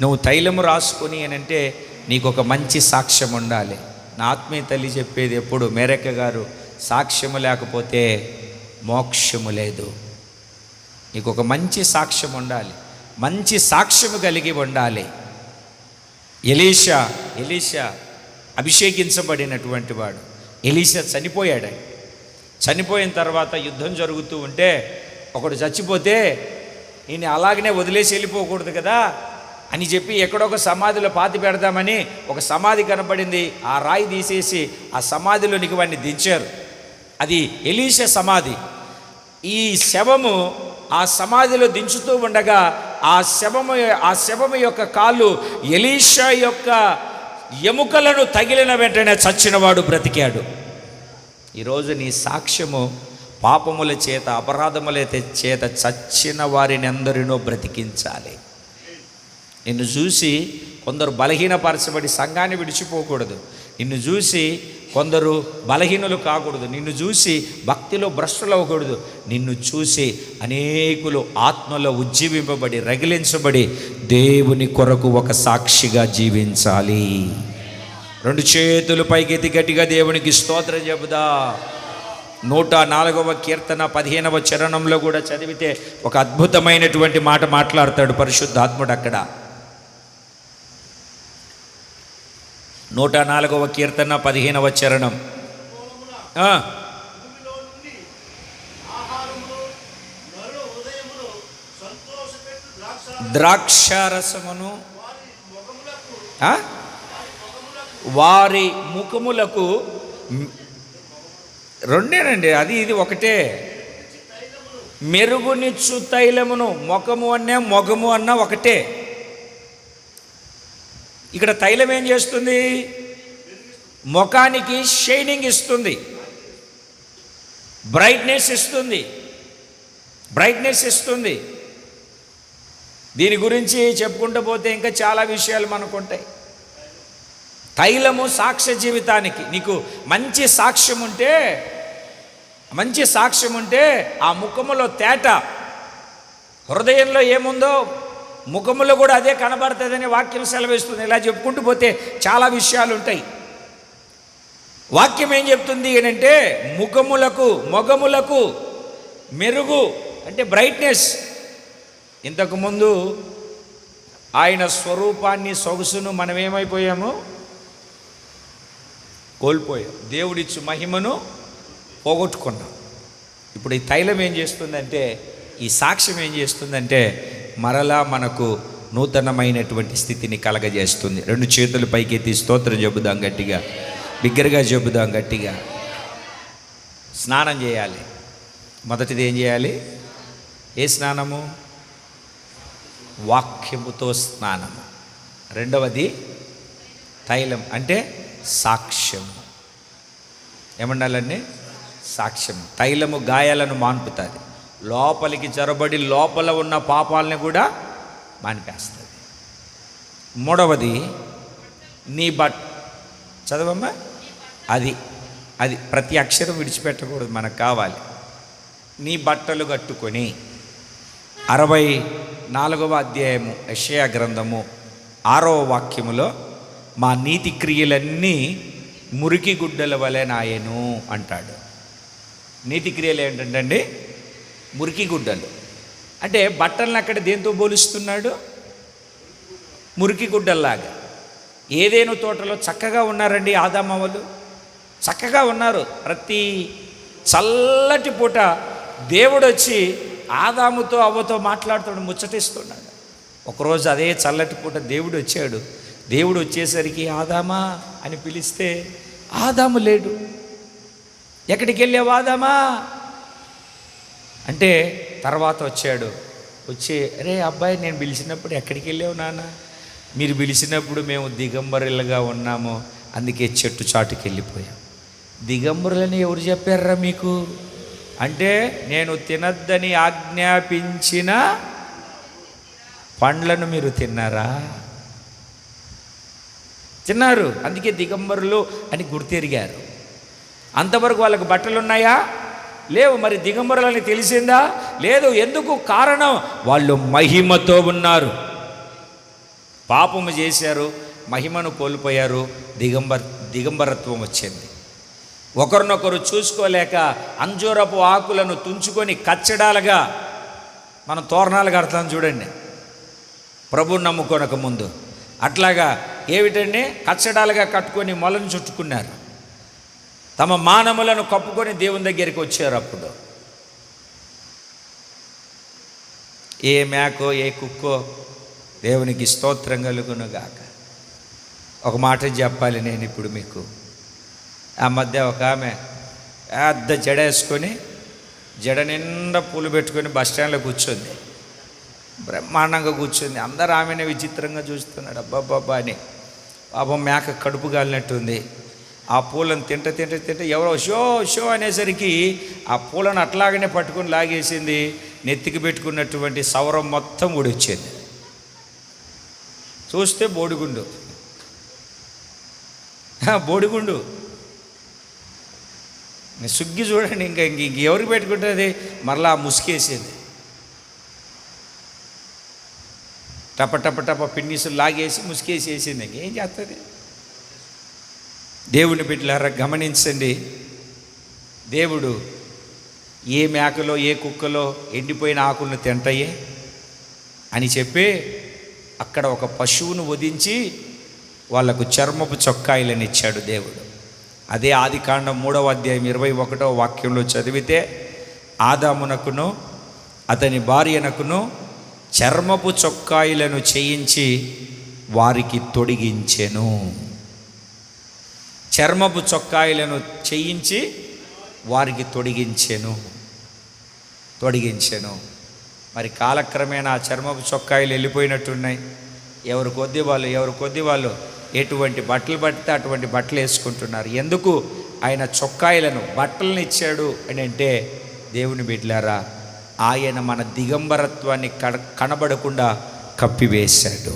నువ్వు తైలము రాసుకొని అని అంటే నీకు ఒక మంచి సాక్ష్యం ఉండాలి. నా ఆత్మీయ తల్లి చెప్పేది ఎప్పుడు, మేరక్క గారు, సాక్ష్యము లేకపోతే మోక్షము లేదు. నీకు ఒక మంచి సాక్ష్యం ఉండాలి, మంచి సాక్ష్యము కలిగి ఉండాలి. ఎలీషా అభిషేకించబడినటువంటి వాడు. ఎలీషా చనిపోయాడు. చనిపోయిన తర్వాత యుద్ధం జరుగుతూ ఉంటే ఒకడు చచ్చిపోతే ఈయన అలాగనే వదిలేసి వెళ్ళిపోకూడదు కదా అని చెప్పి ఎక్కడొక సమాధిలో పాతి పెడదామని ఒక సమాధి కనపడింది. ఆ రాయి తీసేసి ఆ సమాధిలోనికి వాడిని దించారు. అది ఎలీషా సమాధి. ఈ శవము ఆ సమాధిలో దించుతూ ఉండగా ఆ శవము యొక్క కాళ్ళు ఎలీషా యొక్క ఎముకలను తగిలిన వెంటనే చచ్చినవాడు బ్రతికాడు. ఈరోజు నీ సాక్ష్యము పాపముల చేత, అపరాధముల చేత చచ్చిన వారిని ఎందరినో బ్రతికించాలి. నిన్ను చూసి కొందరు బలహీనపరచబడి సంఘాన్ని విడిచిపోకూడదు. నిన్ను చూసి కొందరు బలహీనులు కాకూడదు. నిన్ను చూసి భక్తిలో భ్రష్టులు అవ్వకూడదు. నిన్ను చూసి అనేకులు ఆత్మలో ఉజ్జీవింపబడి, రగిలించబడి దేవుని కొరకు ఒక సాక్షిగా జీవించాలి. 2 చేతులు పైకెత్తి గట్టిగా దేవునికి స్తోత్రం చెబుదా. 104వ కీర్తన 15వ చరణంలో కూడా చదివితే ఒక అద్భుతమైనటువంటి మాట మాట్లాడతాడు పరిశుద్ధాత్ముడు అక్కడ. 104వ కీర్తన 15వ చరణం. ద్రాక్షారసమును వారి ముఖములకు, రెండేనండి, అది ఇది ఒకటే. మెరుగునిచ్చు తైలమును, ముఖము అన్నా మొగము అన్నా ఒకటే. ఇక్కడ తైలం ఏం చేస్తుంది? ముఖానికి షైనింగ్ ఇస్తుంది, బ్రైట్నెస్ ఇస్తుంది. దీని గురించి చెప్పుకుంటూ పోతే ఇంకా చాలా విషయాలు మనకుంటాయి. తైలము సాక్ష్య జీవితానికి. నీకు మంచి సాక్ష్యం ఉంటే ఆ ముఖములో తేట, హృదయంలో ఏముందో ముఖములో కూడా అదే కనబడుతుందని వాక్యం సెలవిస్తుంది. ఇలా చెప్పుకుంటూ పోతే చాలా విషయాలు ఉంటాయి. వాక్యం ఏం చెప్తుంది అంటే మొగములకు మెరుగు అంటే బ్రైట్నెస్. ఇంతకుముందు ఆయన స్వరూపాన్ని, సొగసును మనం ఏమైపోయాము? కోల్పోయాం. దేవుడిచ్చు మహిమను పోగొట్టుకున్నాం. ఇప్పుడు ఈ తైలం ఏం చేస్తుందంటే, ఈ సాక్ష్యం ఏం చేస్తుందంటే మరలా మనకు నూతనమైనటువంటి స్థితిని కలగజేస్తుంది. 2 చేతులు పైకెత్తి స్తోత్రం చెబుదాం గట్టిగా, బిగ్గరగా చెబుదాం గట్టిగా. స్నానం చేయాలి. మొదటిది ఏం చేయాలి? ఏ స్నానము? వాక్యముతో స్నానము. రెండవది తైలం అంటే సాక్ష్యము. ఏమండాలండి? సాక్ష్యం. తైలము గాయాలను మాన్పుతుంది, లోపలికి చొరబడి లోపల ఉన్న పాపాలని కూడా మానిపేస్తుంది. మూడవది నీ చదవమ్మా. అది ప్రతి అక్షరం విడిచిపెట్టకూడదు, మనకు కావాలి. నీ బట్టలు కట్టుకొని 64వ అధ్యాయము యెషయా గ్రంథము 6వ వాక్యములో మా నీతి క్రియలన్నీ మురికి గుడ్డల వలె నాయను అంటాడు. నీతి క్రియలు ఏంటంటే మురికి గుడ్డలు. అంటే బట్టలను అక్కడ దేంతో పోలుస్తున్నాడు? మురికి గుడ్డల్లాగా. ఏదేను తోటలో చక్కగా ఉన్నారండి ఆదామవ్వలు, చక్కగా ఉన్నారు. ప్రతి చల్లటి పూట దేవుడు వచ్చి ఆదాముతో అవ్వతో మాట్లాడుతాడు, ముచ్చటిస్తున్నాడు. ఒకరోజు అదే చల్లటి పూట దేవుడు వచ్చాడు. దేవుడు వచ్చేసరికి ఆదామా అని పిలిస్తే ఆదాము లేడు. ఎక్కడికి వెళ్ళావు ఆదామా అంటే తర్వాత వచ్చాడు. వచ్చి అరే అబ్బాయి, నేను పిలిచినప్పుడు ఎక్కడికి వెళ్ళావు నాన్న? మీరు పిలిచినప్పుడు మేము దిగంబరులుగా ఉన్నాము, అందుకే చెట్టు చాటుకి వెళ్ళిపోయాం. దిగంబరులని ఎవరు చెప్పారా మీకు అంటే, నేను తినద్దని ఆజ్ఞాపించిన పండ్లను మీరు తిన్నారా? తిన్నారు, అందుకే దిగంబరులు అని గుర్తెరిగారు. అంతవరకు వాళ్ళకు బట్టలు ఉన్నాయా? లేవు. మరి దిగంబరులని తెలిసిందా? లేదు. ఎందుకు? కారణం వాళ్ళు మహిమతో ఉన్నారు. పాపము చేశారు, మహిమను కోల్పోయారు, దిగంబరత్వం వచ్చింది. ఒకరినొకరు చూసుకోలేక అంజూరపు ఆకులను తుంచుకొని కచ్చడాలుగా మనం తోరణాలు కడతాం చూడండి, ప్రభువుని నమ్ముకోనక ముందు. అట్లాగా ఏమిటండి? కచ్చడాలుగా కట్టుకొని మొలను చుట్టుకున్నారు. తమ మానములను కప్పుకొని దేవుని దగ్గరికి వచ్చారు. అప్పుడు ఏ మేకో ఏ కుక్కో దేవునికి స్తోత్రం కలుగునుగాక. ఒక మాట చెప్పాలి నేను ఇప్పుడు మీకు. ఆ మధ్య ఒక ఆమె పెద్ద జడ వేసుకొని, జడ నిండా పూలు పెట్టుకొని బస్టాండ్లో కూర్చుంది. బ్రహ్మాండంగా కూర్చుంది. అందరూ ఆమెనే విచిత్రంగా చూస్తున్నాడు. అబ్బాబ్బా అని. పాపం మేక కడుపు కాలినట్టుంది. ఆ పూలను తింటే ఎవరో షో అనేసరికి ఆ పూలను అట్లాగనే పట్టుకొని లాగేసింది. నెత్తికి పెట్టుకున్నటువంటి సౌరం మొత్తం ఊడొచ్చింది. చూస్తే బోడిగుండు. సుగ్గి చూడండి. ఇంక ఎవరికి పెట్టుకుంటుంది? మరలా ముసుకేసేది. టప పిన్నిసులు లాగేసి ముసుకేసేసింది. ఇంకేం చేస్తుంది? దేవుని బిడ్డలారా గమనించండి. దేవుడు ఏ మేకలో ఏ కుక్కలో ఎండిపోయిన ఆకులను తింటాయే అని చెప్పి అక్కడ ఒక పశువును వధించి వాళ్లకు చర్మపు చొక్కాయిలను ఇచ్చాడు దేవుడు. అదే ఆదికాండం 3వ అధ్యాయం 21వ వాక్యంలో చదివితే, ఆదామునకును అతని భార్యనకును చర్మపు చొక్కాయిలను చేయించి వారికి తొడిగించెను. చర్మపు చొక్కాయిలను చేయించి వారికి తొడిగించెను. మరి కాలక్రమేణా ఆ చర్మపు చొక్కాయిలు వెళ్ళిపోయినట్టున్నాయి. ఎవరి కొద్ది వాళ్ళు ఎటువంటి బట్టలు పడితే అటువంటి బట్టలు వేసుకుంటున్నారు. ఎందుకు ఆయన చొక్కాయిలను బట్టలను ఇచ్చాడు అని అంటే, దేవుని బిడ్డలారా, ఆయన మన దిగంబరత్వాన్ని కనబడకుండా కప్పివేశాడు.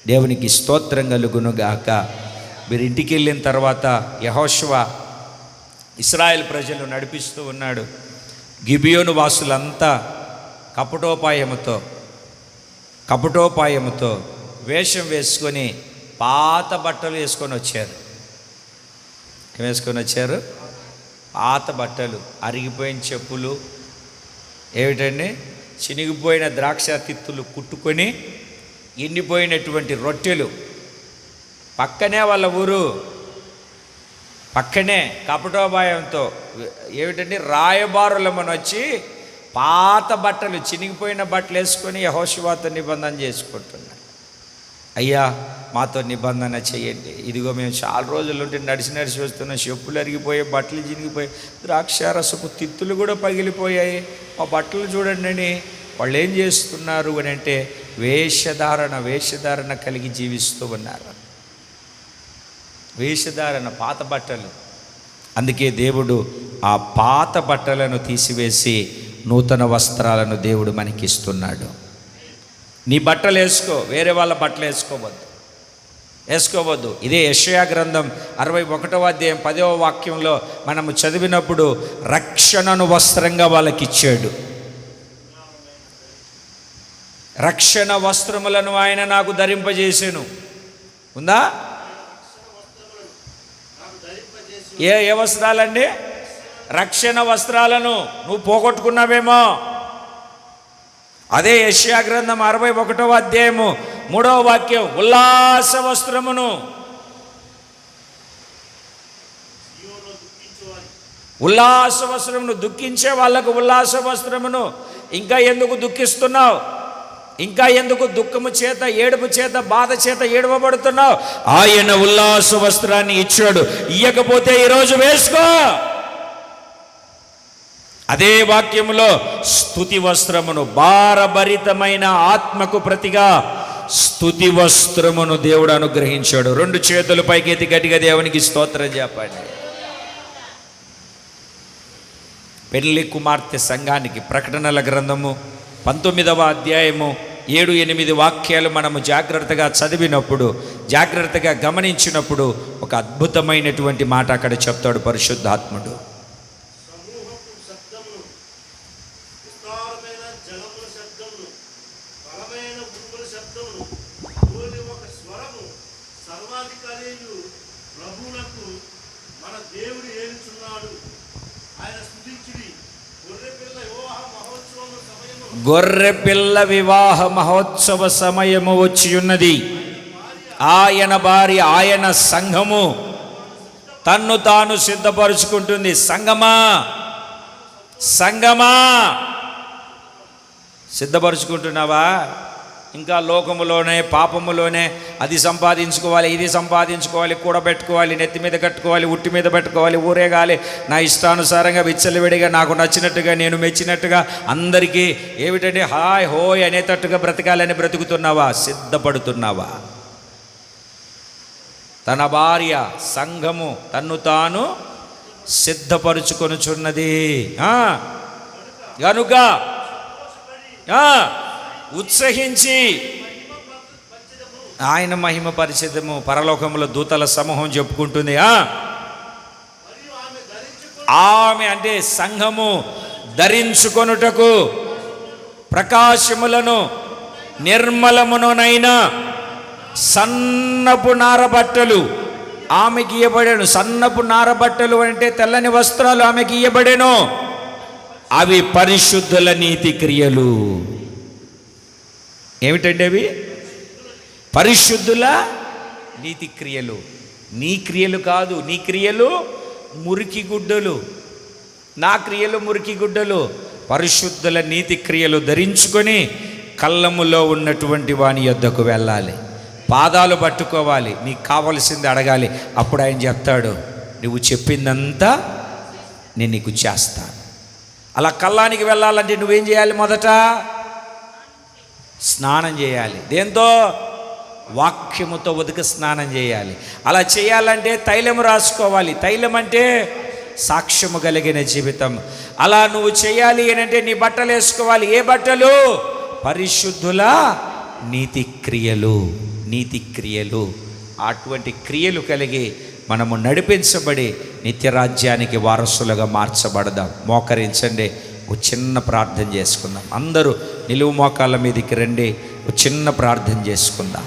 దేవునికి స్తోత్రం కలుగునుగాక. మీరు ఇంటికి వెళ్ళిన తర్వాత యెహోషువ ఇశ్రాయేల్ ప్రజలు నడిపిస్తూ ఉన్నాడు. గిబియోను వాసులంతా కపటోపాయముతో వేషం వేసుకొని పాత బట్టలు వేసుకొని వచ్చారు. ఏం వేసుకొని వచ్చారు? పాత బట్టలు, అరిగిపోయిన చెప్పులు, ఏమిటండి, చినిగిపోయిన ద్రాక్ష తిత్తులు కుట్టుకొని, ఎండిపోయినటువంటి రొట్టెలు. పక్కనే వాళ్ళ ఊరు, పక్కనే కపటోపాయంతో ఏమిటండి రాయబారులమని వచ్చి పాత బట్టలు, చినిగిపోయిన బట్టలు వేసుకొని యెహోషువతో నిబంధన చేసుకుంటున్నారు. అయ్యా, మాతో నిబంధన చేయండి. ఇదిగో మేము చాలా రోజుల నుండి నడిచి వస్తున్నాం. చెప్పులు అరిగిపోయాయి, బట్టలు చినిగిపోయాయి, ద్రాక్షారసపు తిత్తులు కూడా పగిలిపోయాయి. మా బట్టలు చూడండి అని వాళ్ళు ఏం చేస్తున్నారు అని అంటే, వేషధారణ కలిగి జీవిస్తూ ఉన్నారు. వేషధారణ, పాత బట్టలు. అందుకే దేవుడు ఆ పాత బట్టలను తీసివేసి నూతన వస్త్రాలను దేవుడు మనకిస్తున్నాడు. నీ బట్టలు వేసుకో, వేరే వాళ్ళ బట్టలు వేసుకోవద్దు. ఇదే యెషయా గ్రంథం 61వ అధ్యాయం 10వ వాక్యంలో మనము చదివినప్పుడు రక్షణను వస్త్రంగా వాళ్ళకి ఇచ్చాడు. రక్షణ వస్త్రములను ఆయన నాకు ధరింపజేసాను. ఉందా? ఏ వస్త్రాలండి? రక్షణ వస్త్రాలను నువ్వు పోగొట్టుకున్నావేమో. అదే యెషయా గ్రంథం 61వ అధ్యాయము 3వ వాక్యం, ఉల్లాస వస్త్రమును, దుఃఖించే వాళ్ళకు ఉల్లాస వస్త్రమును. ఇంకా ఎందుకు దుఃఖిస్తున్నావు? ఇంకా ఎందుకు దుఃఖము చేత, ఏడుపు చేత, బాధ చేత ఏడవబడుతున్నావు? ఆయన ఉల్లాస వస్త్రాన్ని ఇచ్చాడు. ఇయ్యకపోతే ఈరోజు వేసుకో. అదే వాక్యములో స్తుతి వస్త్రమును, భారభరితమైన ఆత్మకు ప్రతిగా స్తుతి వస్త్రమును దేవుడు అనుగ్రహించాడు. 2 చేతులు పైకెత్తి గట్టిగా దేవునికి స్తోత్రం చెప్పండి. పెళ్లి కుమార్తె సంఘానికి ప్రకటనల గ్రంథము 19వ అధ్యాయము 7-8 వాక్యాలు మనము జాగ్రత్తగా చదివినప్పుడు, జాగ్రత్తగా గమనించినప్పుడు ఒక అద్భుతమైనటువంటి మాట అక్కడ చెప్తాడు పరిశుద్ధాత్ముడు. గొర్రెపిల్ల వివాహ మహోత్సవ సమయము వచ్చి ఉన్నది. ఆయన భార్య, ఆయన సంఘము తన్ను తాను సిద్ధపరుచుకుంటుంది. సంఘమా సిద్ధపరుచుకుంటున్నావా? ఇంకా లోకములోనే, పాపములోనే అది సంపాదించుకోవాలి, ఇది సంపాదించుకోవాలి, కూడబెట్టుకోవాలి, నెత్తి మీద కట్టుకోవాలి, ఉట్టి మీద పెట్టుకోవాలి, ఊరేగాలి, నా ఇష్టానుసారంగా విచ్చలవిడిగా, నాకు నచ్చినట్టుగా, నేను మెచ్చినట్టుగా, అందరికీ ఏమిటంటే హాయ్ హోయ్ అనేటట్టుగా బ్రతకాలని బ్రతుకుతున్నావా? సిద్ధపడుతున్నావా? తన భార్య సంఘము తన్ను తాను సిద్ధపరుచుకొనుచున్నది గనుక ఉత్సహించి ఆయన మహిమ పరిచితము. పరలోకములో దూతల సమూహం చెప్పుకుంటుంది. ఆమె అంటే సంఘము ధరించుకొనుటకు ప్రకాశములను నిర్మలమునైన సన్నపు నారబట్టలు ఆమెకి ఇయ్యబడెను. సన్నపు నారబట్టలు అంటే తెల్లని వస్త్రాలు ఆమెకి ఇయ్యబడెను. అవి పరిశుద్ధుల నీతి క్రియలు. ఏమిటండి అవి? పరిశుద్ధుల నీతి క్రియలు. నీ క్రియలు కాదు, నీ క్రియలు మురికి గుడ్డలు, నా క్రియలు మురికి గుడ్డలు. పరిశుద్ధుల నీతి క్రియలు ధరించుకొని కళ్ళములో ఉన్నటువంటి వాని యొద్దకు వెళ్ళాలి, పాదాలు పట్టుకోవాలి, నీకు కావలసింది అడగాలి. అప్పుడు ఆయన చెప్తాడు, నువ్వు చెప్పిందంతా నేను నీకు చేస్తాను. అలా కళ్ళానికి వెళ్ళాలంటే నువ్వేం చేయాలి? మొదట స్నానం చేయాలి. దేంతో? వాక్యముతో ఉదక స్నానం చేయాలి. అలా చేయాలంటే తైలము రాసుకోవాలి. తైలం అంటే సాక్ష్యము కలిగిన జీవితం. అలా నువ్వు చేయాలి అంటే నీ బట్టలు వేసుకోవాలి. ఏ బట్టలు? పరిశుద్ధుల నీతి క్రియలు. నీతి క్రియలు, అటువంటి క్రియలు కలిగి మనము నడిపించబడి నిత్యరాజ్యానికి వారసులుగా మార్చబడదాం. మోకరించండి, ఒక చిన్న ప్రార్థన చేసుకుందాం. అందరూ నిలువు మోకాళ్ళ మీదకి రండి, ఒక చిన్న ప్రార్థన చేసుకుందాం.